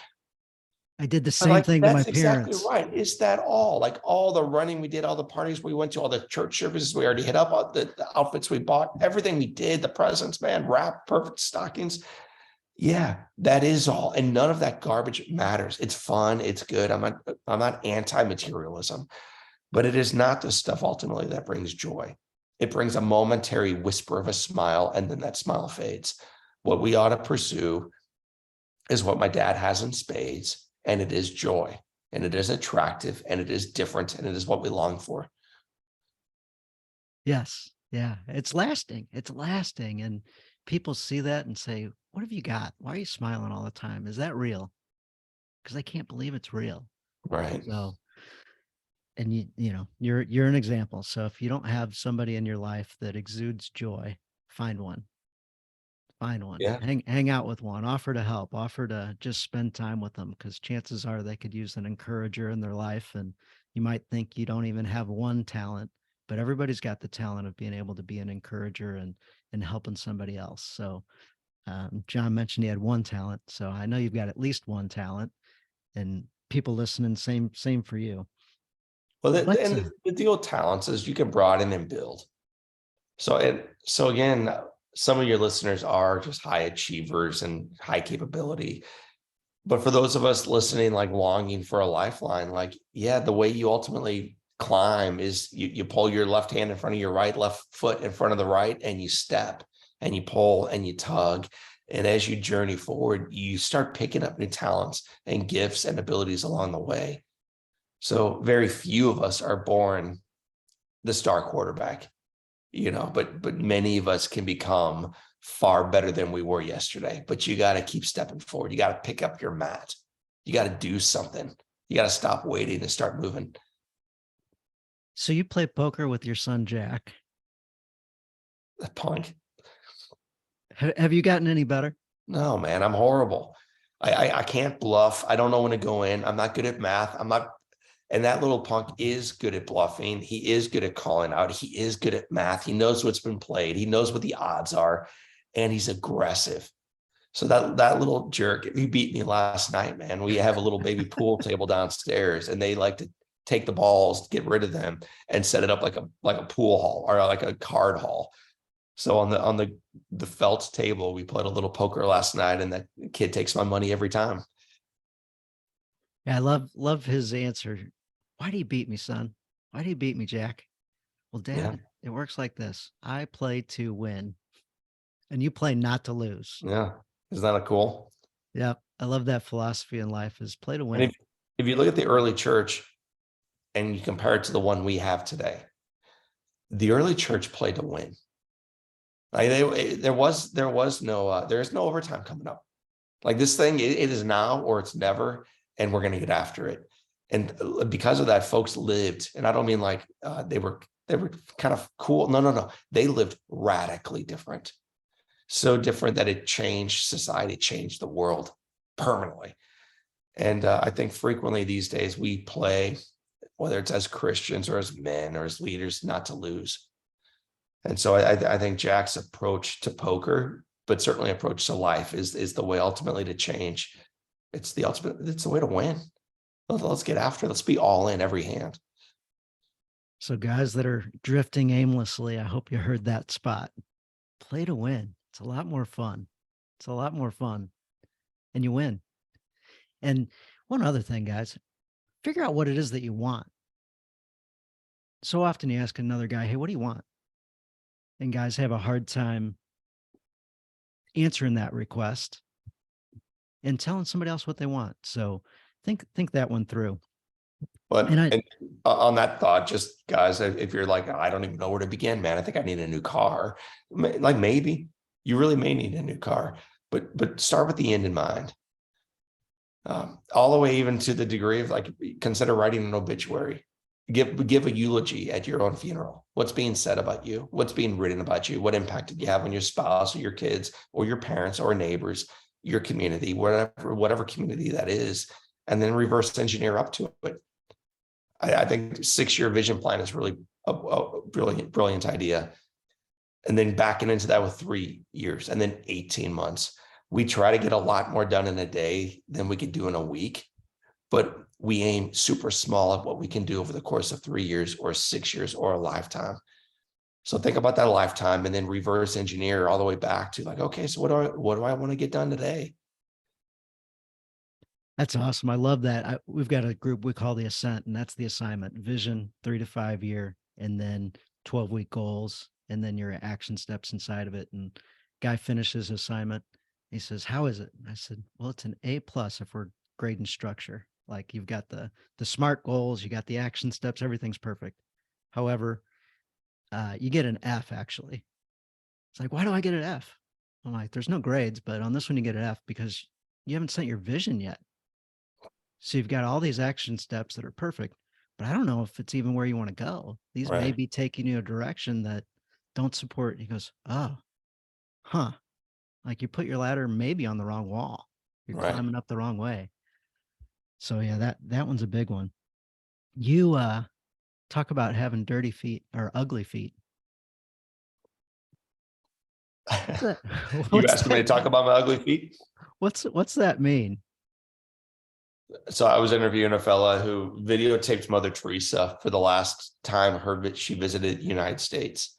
I did the same thing to my parents. Exactly right. Is that all? Like all the running we did, all the parties we went to, all the church services we already hit up, all the outfits we bought, everything we did, the presents, man, wrapped, perfect stockings. Yeah, that is all. And none of that garbage matters. It's fun. It's good. I'm not anti-materialism, But it is not the stuff ultimately that brings joy. It brings a momentary whisper of a smile, and then that smile fades. What we ought to pursue is what my dad has in spades, and it is joy, and it is attractive, and it is different, and it is what we long for. Yes. Yeah. It's lasting. It's lasting. And people see that and say, what have you got? Why are you smiling all the time? Is that real? Because I can't believe it's real. Right. So, and you're an example. So if you don't have somebody in your life that exudes joy, find one. Find one. Yeah. Hang out with one. Offer to help. Offer to just spend time with them, because chances are they could use an encourager in their life. And you might think you don't even have one talent, but everybody's got the talent of being able to be an encourager and helping somebody else. So John mentioned he had one talent, so I know you've got at least one talent. And people listening, same for you. Well, What's and the deal with talents is you can broaden and build. So again, some of your listeners are just high achievers and high capability. But for those of us listening, like longing for a lifeline, like, yeah, the way you ultimately climb is you pull your left hand in front of your right, left foot in front of the right, and you step and you pull and you tug. And as you journey forward, you start picking up new talents and gifts and abilities along the way. So very few of us are born the star quarterback, but many of us can become far better than we were yesterday. But you got to keep stepping forward. You got to pick up your mat. You got to do something. You got to stop waiting and start moving. So you play poker with your son Jack. The punk. Have you gotten any better? No, man, I'm horrible. I can't bluff. I don't know when to go in. I'm not good at math. I'm not. And that little punk is good at bluffing. He is good at calling out. He is good at math. He knows what's been played. He knows what the odds are, and he's aggressive. So that little jerk, he beat me last night, man. We have a little baby pool table downstairs, and they like to take the balls, get rid of them, and set it up like a pool hall or like a card hall. So on the felt table, we played a little poker last night, and that kid takes my money every time. Yeah, I love his answer. Why do you beat me, son? Why do you beat me, Jack? Well, Yeah, Dad, it works like this. I play to win, and you play not to lose. yeah. Isn't that a cool? Yep. I love that philosophy in life, is play to And win. if you look at the early church and you compare it to the one we have today, the early church played to win. Like there is no overtime coming up. Like this thing, it is now or it's never, and we're going to get after it. And because of that, folks lived, and I don't mean like they were kind of cool. No. They lived radically different, so different that it changed society, changed the world permanently. And I think frequently these days we play, whether it's as Christians or as men or as leaders, not to lose. And so I think Jack's approach to poker, but certainly approach to life, is the way ultimately to change. It's the way to win. Let's get after it. Let's be all in every hand. So, guys that are drifting aimlessly, I hope you heard that spot. Play to win. It's a lot more fun. It's a lot more fun, and you win. And one other thing, guys, figure out what it is that you want. So often you ask another guy, hey, what do you want? And guys have a hard time answering that request and telling somebody else what they want. So think that one through. And And on that thought, just guys, if you're like, I don't even know where to begin, man, I think I need a new car. Like maybe you really may need a new car, but start with the end in mind. All the way even to the degree of like, consider writing an obituary. Give a eulogy at your own funeral. What's being said about you? What's being written about you? What impact did you have on your spouse or your kids or your parents or neighbors, your community, whatever community that is, and then reverse engineer up to it. I think 6-year vision plan is really a brilliant idea. And then backing into that with 3 years and then 18 months. We try to get a lot more done in a day than we could do in a week, but we aim super small at what we can do over the course of 3 years or 6 years or a lifetime. So think about that lifetime and then reverse engineer all the way back to like, okay, so what do I want to get done today? That's awesome. I love that. We've got a group we call the Ascent, and that's the assignment: vision, 3 to 5 year, and then 12-week goals, and then your action steps inside of it. And guy finishes his assignment. He says, "How is it?" I said, "Well, it's an A+ if we're grading structure. Like you've got the SMART goals, you got the action steps, everything's perfect. However, you get an F actually." It's like, "Why do I get an F?" I'm like, "There's no grades, but on this one you get an F because you haven't set your vision yet. So you've got all these action steps that are perfect, but I don't know if it's even where you want to go. These may Right. be taking you a direction that don't support." He goes, "Oh, huh. Like you put your ladder maybe on the wrong wall. You're Right. climbing up the wrong way." So yeah, that one's a big one. You talk about having dirty feet or ugly feet. What's that? You What's asked me to that? talk about my ugly feet. What's that mean? So I was interviewing a fella who videotaped Mother Teresa for the last time she visited the United States.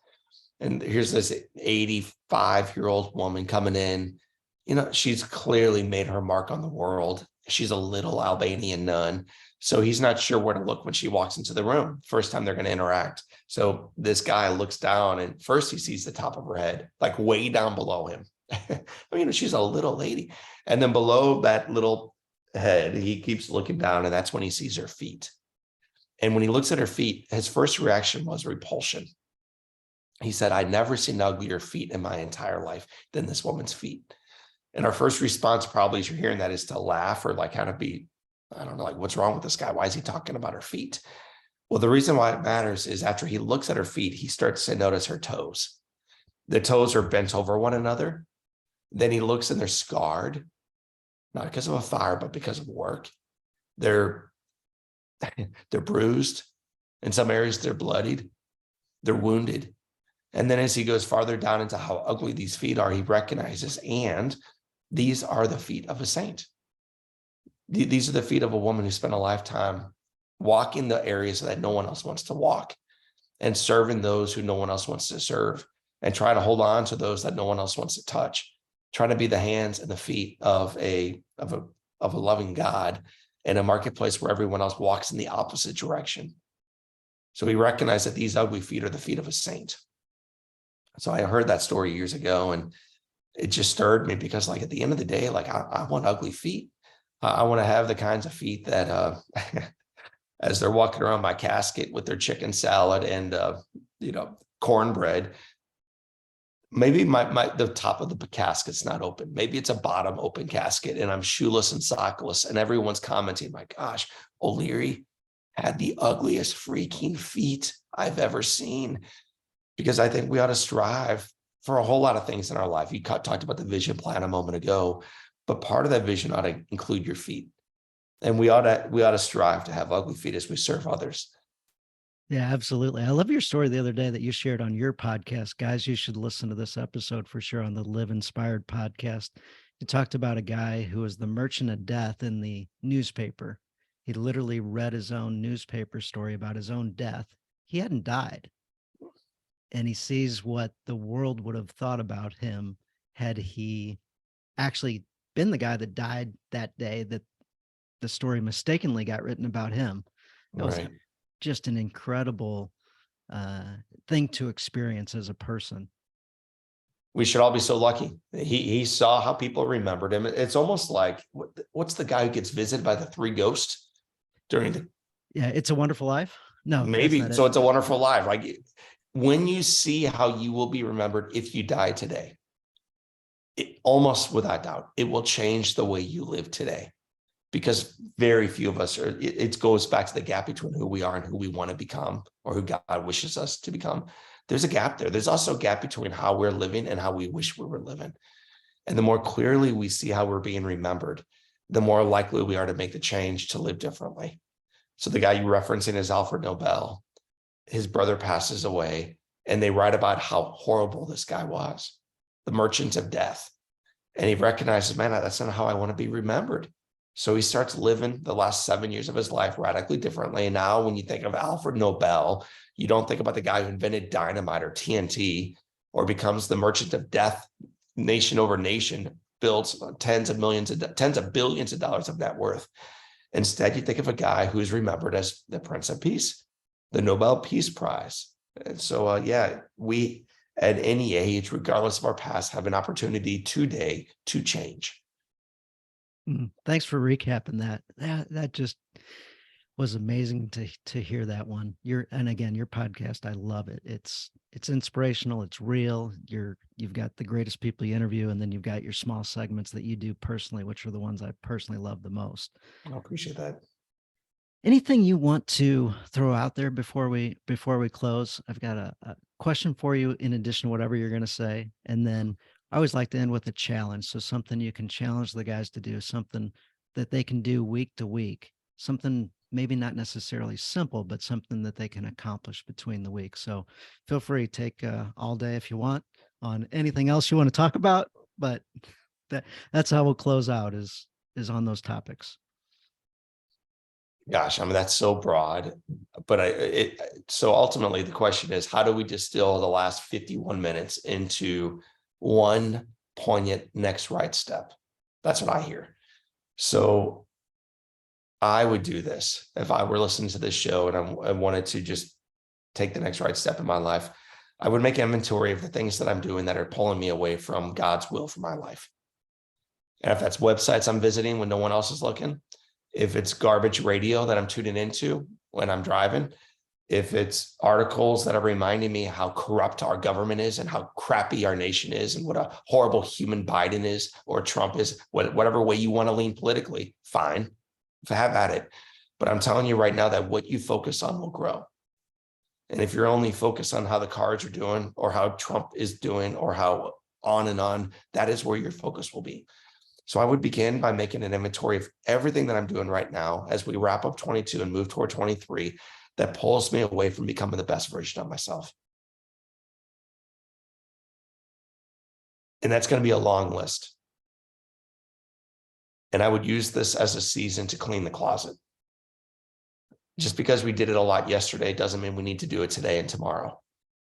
And here's this 85-year-old woman coming in. You know, she's clearly made her mark on the world. She's a little Albanian nun. So he's not sure where to look when she walks into the room. First time they're going to interact. So this guy looks down and first he sees the top of her head, like way down below him. I mean, she's a little lady. And then below that little head, he keeps looking down and that's when he sees her feet. And when he looks at her feet, his first reaction was repulsion. He said, "I'd never seen uglier feet in my entire life than this woman's feet." And our first response, probably as you're hearing that, is to laugh or like kind of be, I don't know, like, what's wrong with this guy? Why is he talking about her feet? Well, the reason why it matters is after he looks at her feet, he starts to notice her toes. The toes are bent over one another. Then he looks and they're scarred, not because of a fire, but because of work. They're they're bruised. In some areas, they're bloodied. They're wounded. And then as he goes farther down into how ugly these feet are, he recognizes, and these are the feet of a saint. These are the feet of a woman who spent a lifetime walking the areas that no one else wants to walk and serving those who no one else wants to serve and trying to hold on to those that no one else wants to touch, trying to be the hands and the feet of a loving God in a marketplace where everyone else walks in the opposite direction. So we recognize that these ugly feet are the feet of a saint. So I heard that story years ago and it just stirred me because like at the end of the day, like I want ugly feet. I want to have the kinds of feet that as they're walking around my casket with their chicken salad and cornbread, maybe the top of the casket's not open. Maybe it's a bottom open casket and I'm shoeless and sockless and everyone's commenting, "My gosh, O'Leary had the ugliest freaking feet I've ever seen." Because I think we ought to strive for a whole lot of things in our life. You talked about the vision plan a moment ago, but part of that vision ought to include your feet. And we ought to strive to have ugly feet as we serve others. Yeah, absolutely. I love your story the other day that you shared on your podcast. Guys, you should listen to this episode for sure on the Live Inspired podcast. You talked about a guy who was the merchant of death in the newspaper. He literally read his own newspaper story about his own death. He hadn't died. And he sees what the world would have thought about him had he actually been the guy that died that day that the story mistakenly got written about him. It was Right. just an incredible thing to experience as a person. We should all be so lucky. He saw how people remembered him. It's almost like, what's the guy who gets visited by the three ghosts during the Yeah, It's a Wonderful Life. No, that's maybe. not it. So it's a wonderful life. Like when you see how you will be remembered if you die today, it almost without doubt, it will change the way you live today. Because very few of us are, it goes back to the gap between who we are and who we want to become or who God wishes us to become. There's a gap there. There's also a gap between how we're living and how we wish we were living. And the more clearly we see how we're being remembered, the more likely we are to make the change to live differently. So the guy you're referencing is Alfred Nobel. His brother passes away and they write about how horrible this guy was, the merchant of death. And he recognizes, man, that's not how I want to be remembered. So he starts living the last 7 years of his life radically differently. And now when you think of Alfred Nobel, you don't think about the guy who invented dynamite or TNT or becomes the merchant of death nation over nation builds tens of billions of dollars of net worth. Instead, you think of a guy who's remembered as the Prince of Peace, the Nobel Peace Prize. And so, yeah, we at any age, regardless of our past, have an opportunity today to change. Thanks for recapping that. That just was amazing to hear that one. And again, your podcast, I love it. It's inspirational, it's real. You've got the greatest people you interview, and then you've got your small segments that you do personally, which are the ones I personally love the most. I appreciate that. Anything you want to throw out there before we close? I've got a question for you in addition to whatever you're going to say. And then I always like to end with a challenge. So something you can challenge the guys to do, something that they can do week to week, something maybe not necessarily simple, but something that they can accomplish between the weeks. So feel free to take all day if you want on anything else you want to talk about, but that's how we'll close out is on those topics. Gosh, I mean, that's so broad, but so ultimately the question is, how do we distill the last 51 minutes into one poignant next right step? That's what I hear. So I would do this if I were listening to this show and I wanted to just take the next right step in my life. I would make inventory of the things that I'm doing that are pulling me away from God's will for my life. And if that's websites I'm visiting when no one else is looking, if it's garbage radio that I'm tuning into when I'm driving, if it's articles that are reminding me how corrupt our government is and how crappy our nation is and what a horrible human Biden is or Trump is, whatever way you want to lean politically, fine, have at it. But I'm telling you right now that what you focus on will grow. And if you're only focused on how the cards are doing or how Trump is doing or how on and on, that is where your focus will be. So I would begin by making an inventory of everything that I'm doing right now as we wrap up 22 and move toward 23 that pulls me away from becoming the best version of myself. And that's going to be a long list. And I would use this as a season to clean the closet. Just because we did it a lot yesterday doesn't mean we need to do it today and tomorrow.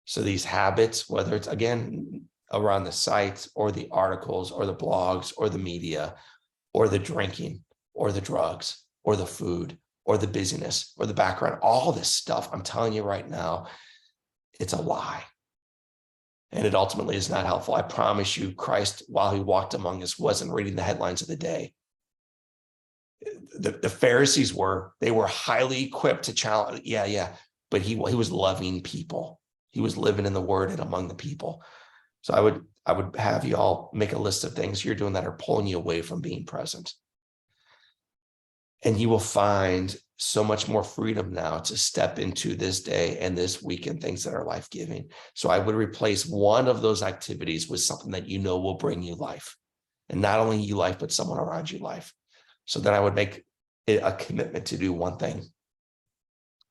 So these habits, whether it's, again, around the sites or the articles or the blogs or the media or the drinking or the drugs or the food or the busyness or the background, all this stuff, I'm telling you right now, it's a lie. And it ultimately is not helpful. I promise you, Christ, while he walked among us, wasn't reading the headlines of the day. The Pharisees were highly equipped to challenge. Yeah. But he was loving people. He was living in the word and among the people. So I would have you all make a list of things you're doing that are pulling you away from being present. And you will find so much more freedom now to step into this day and this week and things that are life-giving. So I would replace one of those activities with something that you know will bring you life. And not only you life, but someone around you life. So then I would make it a commitment to do one thing.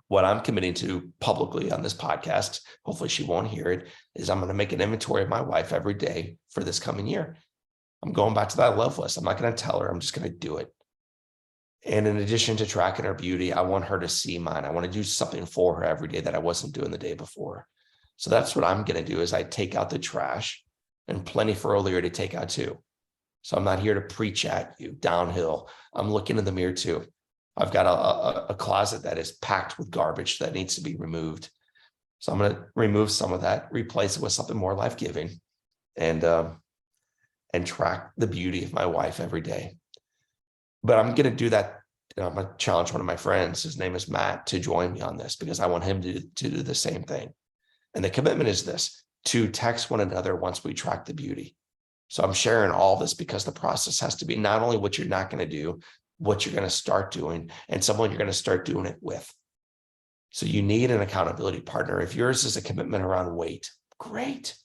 What I'm committing to publicly on this podcast, hopefully she won't hear it, is I'm going to make an inventory of my wife every day for this coming year. I'm going back to that love list. I'm not going to tell her, I'm just going to do it. And in addition to tracking her beauty, I want her to see mine. I want to do something for her every day that I wasn't doing the day before. So that's what I'm going to do is I take out the trash, and plenty for earlier to take out too. So I'm not here to preach at you downhill. I'm looking in the mirror too. I've got a closet that is packed with garbage that needs to be removed. So I'm going to remove some of that, replace it with something more life-giving, and track the beauty of my wife every day. But I'm going to do that. I'm going to challenge one of my friends, his name is Matt, to join me on this because I want him to do the same thing. And the commitment is this, to text one another once we track the beauty. So I'm sharing all this because the process has to be not only what you're not going to do, what you're going to start doing, and someone you're going to start doing it with. So you need an accountability partner. If yours is a commitment around weight, great.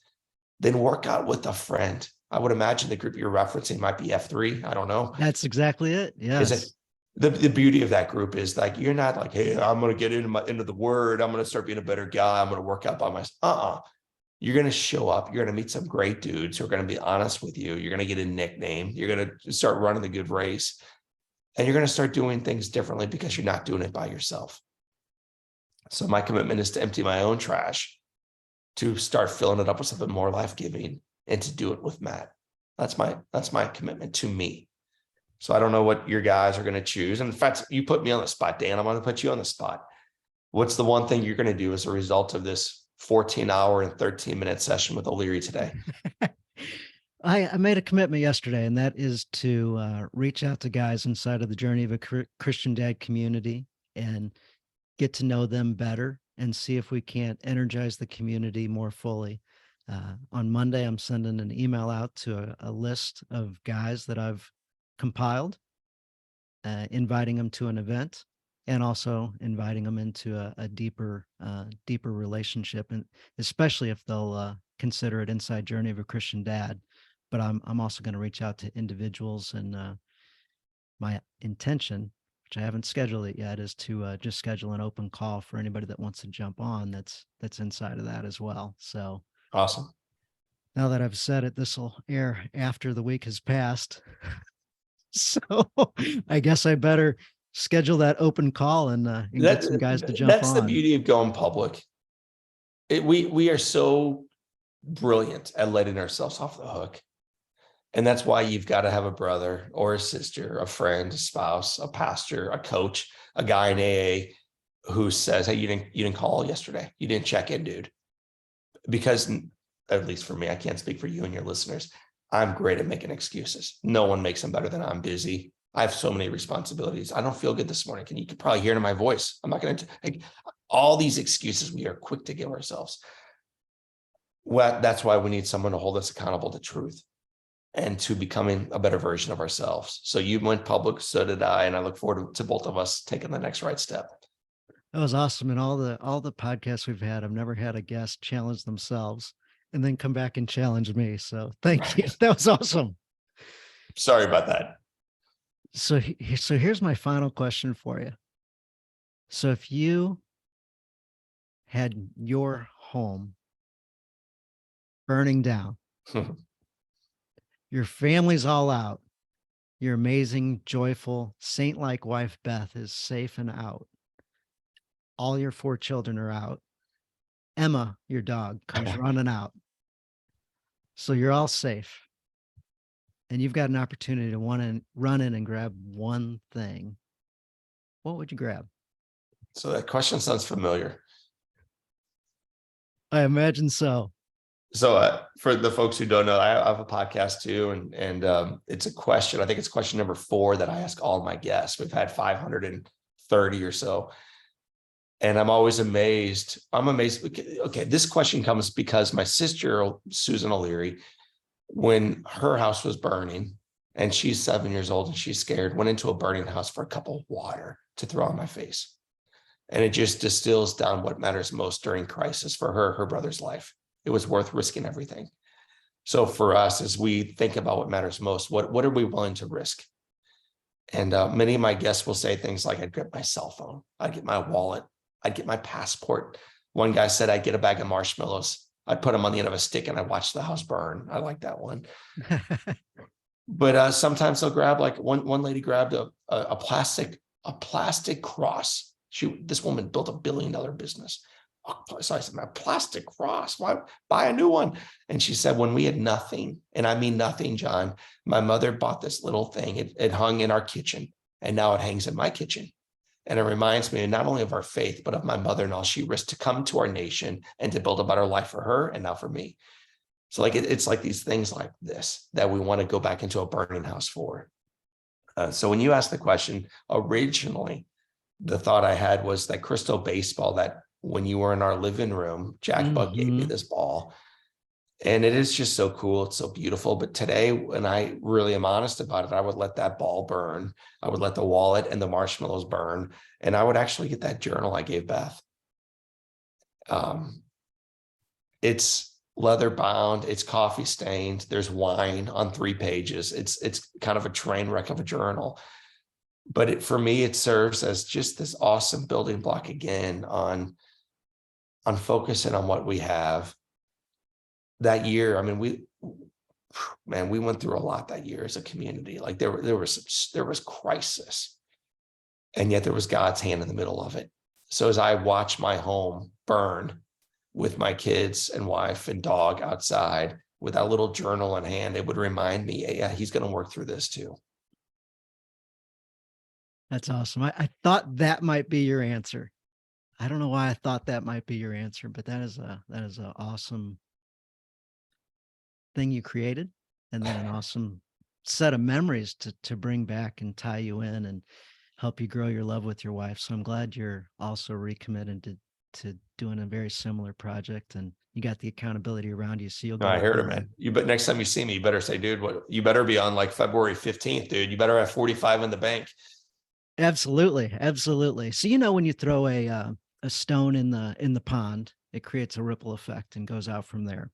Then work out with a friend. I would imagine the group you're referencing might be F3. I don't know. That's exactly it. Yes. Is it the beauty of that group is like, you're not like, hey, I'm going to get into the word. I'm going to start being a better guy. I'm going to work out by myself. You're going to show up. You're going to meet some great dudes who are going to be honest with you. You're going to get a nickname. You're going to start running the good race. And you're going to start doing things differently because you're not doing it by yourself. So my commitment is to empty my own trash, to start filling it up with something more life-giving, and to do it with Matt. That's my commitment to me. So I don't know what your guys are going to choose. And in fact, you put me on the spot, Dan. I'm going to put you on the spot. What's the one thing you're going to do as a result of this 14-hour and 13-minute session with O'Leary today? I made a commitment yesterday, and that is to reach out to guys inside of the Journey of a Christian Dad community and get to know them better and see if we can't energize the community more fully. On Monday, I'm sending an email out to a list of guys that I've compiled, inviting them to an event, and also inviting them into a deeper relationship, and especially if they'll consider it inside Journey of a Christian Dad. But I'm also going to reach out to individuals, and my intention, which I haven't scheduled it yet, is to just schedule an open call for anybody that wants to jump on that's inside of that as well. So Awesome. now that I've said it, this will air after the week has passed. So I guess I better schedule that open call and get some guys to jump That's on. the beauty of going public. We are so brilliant at letting ourselves off the hook. And that's why you've got to have a brother or a sister, a friend, a spouse, a pastor, a coach, a guy in AA who says, hey, you didn't call yesterday. You didn't check in, dude. Because at least for me, I can't speak for you and your listeners. I'm great at making excuses. No one makes them better than I'm busy. I have so many responsibilities. I don't feel good this morning. You can probably hear it in my voice. I'm not going to like all these excuses we are quick to give ourselves. Well, that's why we need someone to hold us accountable to truth and to becoming a better version of ourselves. So you went public, so did I, and I look forward to both of us taking the next right step. That was awesome. And all the podcasts we've had, I've never had a guest challenge themselves and then come back and challenge me. So thank you. That was awesome. Sorry about that. So here's my final question for you. So if you had your home burning down, your family's all out, your amazing, joyful, saint-like wife, Beth, is safe and out. All your 4 children are out. Emma, your dog, comes running out. So you're all safe. And you've got an opportunity to run in and grab one thing. What would you grab? So that question sounds familiar. I imagine so. So for the folks who don't know, I have a podcast too, and it's a question. I think it's question number 4 that I ask all my guests. We've had 530 or so, and I'm always amazed. I'm amazed. Okay, this question comes because my sister Susan O'Leary, when her house was burning, and she's 7 years old and she's scared, went into a burning house for a cup of water to throw on my face, and it just distills down what matters most during crisis for her brother's life. It was worth risking everything. So for us, as we think about what matters most, what are we willing to risk? And many of my guests will say things like, I'd get my cell phone, I'd get my wallet, I'd get my passport. One guy said, I'd get a bag of marshmallows, I'd put them on the end of a stick and I'd watch the house burn. I like that one. But sometimes they'll grab, like one lady grabbed a plastic cross. This woman built $1 billion business. So I said, my plastic cross, why buy a new one? And she said, when we had nothing, and I mean nothing, John, my mother bought this little thing. It hung in our kitchen, and now it hangs in my kitchen. And it reminds me not only of our faith, but of my mother and all she risked to come to our nation and to build a better life for her and now for me. So like it's like these things like this that we want to go back into a burning house for. So when you asked the question, originally, the thought I had was that crystal baseball that when you were in our living room, Jack Buck gave me this ball, and it is just so cool. It's so beautiful. But today, when I really am honest about it, I would let that ball burn. I would let the wallet and the marshmallows burn. And I would actually get that journal I gave Beth. It's leather bound. It's coffee stained. There's wine on 3 pages. It's kind of a train wreck of a journal. But for me, it serves as just this awesome building block again on focusing on what we have. That year, I mean, we went through a lot that year as a community. Like there was crisis, and yet there was God's hand in the middle of it. So as I watch my home burn with my kids and wife and dog outside, with that little journal in hand, it would remind me, yeah, he's going to work through this too. That's awesome. I thought that might be your answer. I don't know why I thought that might be your answer, but that is a awesome thing you created, and then an awesome set of memories to bring back and tie you in and help you grow your love with your wife. So I'm glad you're also recommitted to doing a very similar project, and you got the accountability around you. So you'll No, go I heard it, do man. But next time you see me, you better say, dude, what you better be on like February 15th, dude. You better have 45 in the bank. Absolutely, absolutely. So when you throw a stone in the pond, it creates a ripple effect and goes out from there.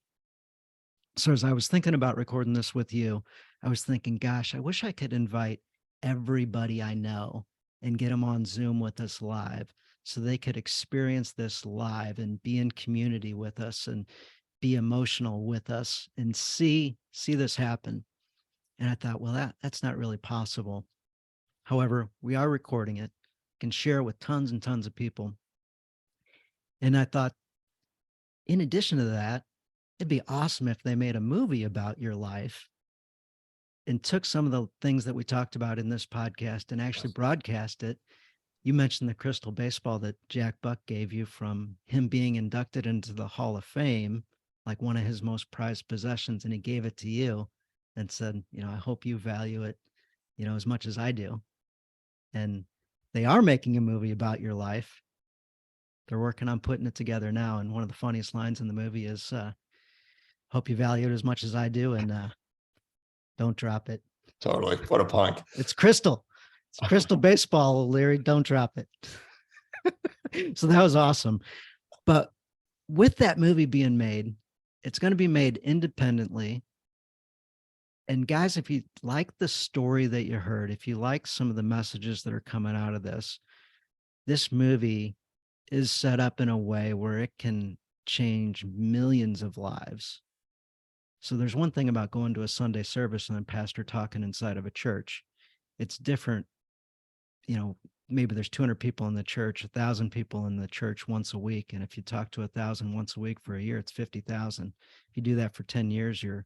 So as I was thinking about recording this with you, I was thinking, gosh, I wish I could invite everybody I know and get them on Zoom with us live so they could experience this live and be in community with us and be emotional with us and see this happen. And I thought, well, that's not really possible. However, we are recording it, can share with tons and tons of people. And I thought, in addition to that, it'd be awesome if they made a movie about your life and took some of the things that we talked about in this podcast and actually broadcast it. You mentioned the crystal baseball that Jack Buck gave you from him being inducted into the Hall of Fame, like one of his most prized possessions. And he gave it to you and said, I hope you value it, as much as I do. And they are making a movie about your life. They're working on putting it together now. And one of the funniest lines in the movie is, hope you value it as much as I do. And don't drop it. Totally. What a punk. It's crystal. It's crystal baseball, Larry. Don't drop it. So that was awesome. But with that movie being made, it's going to be made independently. And guys, if you like the story that you heard, if you like some of the messages that are coming out of this movie is set up in a way where it can change millions of lives. So there's one thing about going to a Sunday service and a pastor talking inside of a church. It's different. Maybe there's 200 people in the church, 1,000 people in the church once a week. And if you talk to 1,000 once a week for a year, it's 50,000. If you do that for 10 years, you're,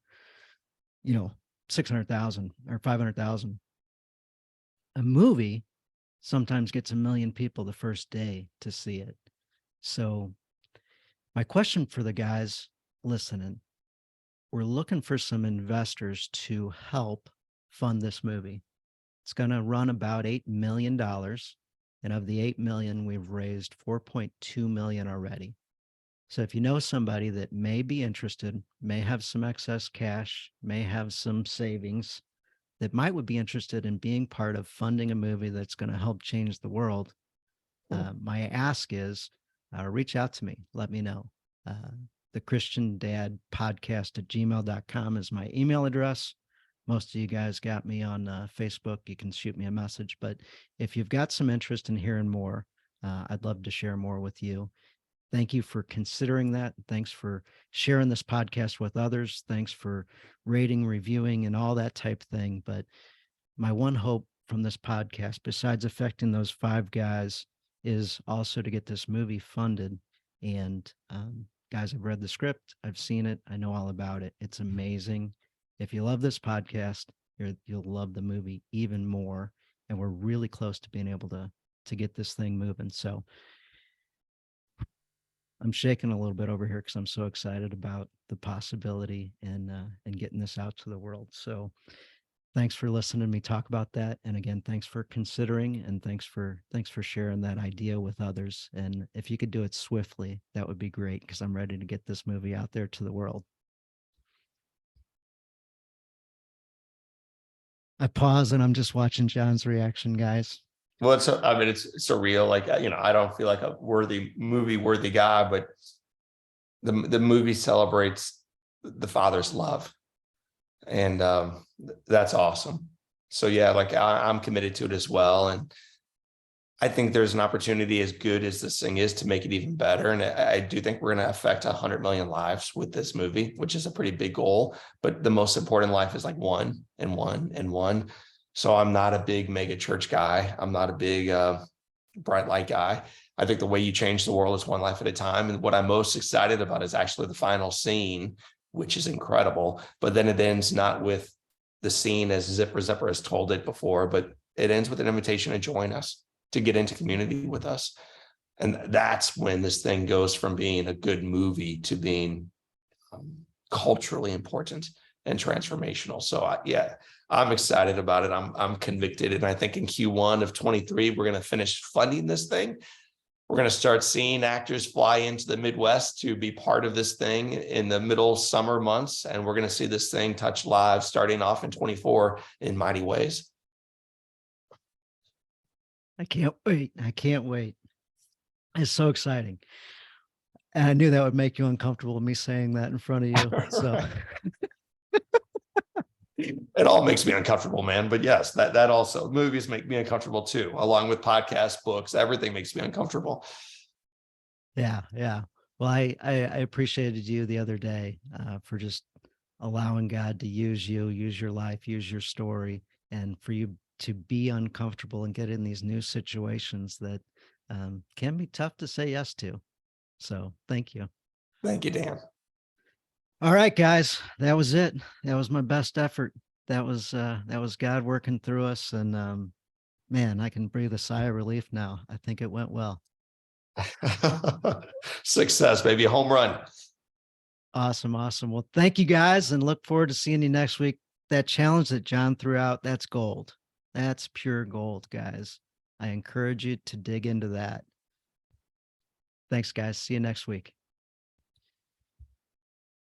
600,000 or 500,000. A movie sometimes gets 1 million people the first day to see it. So my question for the guys listening, we're looking for some investors to help fund this movie. It's going to run about $8 million. And of the 8 million, we've raised 4.2 million already. So if you know somebody that may be interested, may have some excess cash, may have some savings, that would be interested in being part of funding a movie that's going to help change the world, my ask is reach out to me. Let me know. The Christian Dad Podcast at gmail.com is my email address. Most of you guys got me on Facebook. You can shoot me a message. But if you've got some interest in hearing more, I'd love to share more with you. Thank you for considering that. Thanks for sharing this podcast with others. Thanks for rating, reviewing, and all that type of thing. But my one hope from this podcast, besides affecting those 5 guys, is also to get this movie funded. And guys, I've read the script. I've seen it. I know all about it. It's amazing. If you love this podcast, you'll love the movie even more. And we're really close to being able to get this thing moving. So I'm shaking a little bit over here because I'm so excited about the possibility and getting this out to the world. So thanks for listening to me talk about that. And again, thanks for considering, and thanks for sharing that idea with others. And if you could do it swiftly, that would be great, because I'm ready to get this movie out there to the world. I pause and I'm just watching John's reaction, guys. Well, it's surreal. Like, I don't feel like a movie worthy guy, but the movie celebrates the father's love. And that's awesome. So yeah, like I'm committed to it as well. And I think there's an opportunity, as good as this thing is, to make it even better. And I do think we're going to affect 100 million lives with this movie, which is a pretty big goal. But the most important life is like one and one and one. So I'm not a big mega church guy. I'm not a big bright light guy. I think the way you change the world is one life at a time. And what I'm most excited about is actually the final scene, which is incredible. But then it ends not with the scene as Zipper Zipper has told it before, but it ends with an invitation to join us, to get into community with us. And that's when this thing goes from being a good movie to being culturally important and transformational. So yeah, I'm excited about it. I'm convicted. And I think in Q1 of 23, we're going to finish funding this thing. We're going to start seeing actors fly into the Midwest to be part of this thing in the middle summer months. And we're going to see this thing touch lives starting off in 24 in mighty ways. I can't wait. I can't wait. It's so exciting. And I knew that would make you uncomfortable, me saying that in front of you. So it all makes me uncomfortable, man. But yes, that also, movies make me uncomfortable too, along with podcasts, books, everything makes me uncomfortable. yeah. Well, I appreciated you the other day for just allowing God to use you, use your life, use your story, and for you to be uncomfortable and get in these new situations that can be tough to say yes to. So thank you. Thank you, Dan. All right, guys, that was it. That was my best effort. That was God working through us. And man, I can breathe a sigh of relief now. I think it went well. Success, baby. Home run. Awesome. Well, thank you guys, and look forward to seeing you next week. That challenge that John threw out, that's gold. That's pure gold, guys. I encourage you to dig into that. Thanks, guys. See you next week.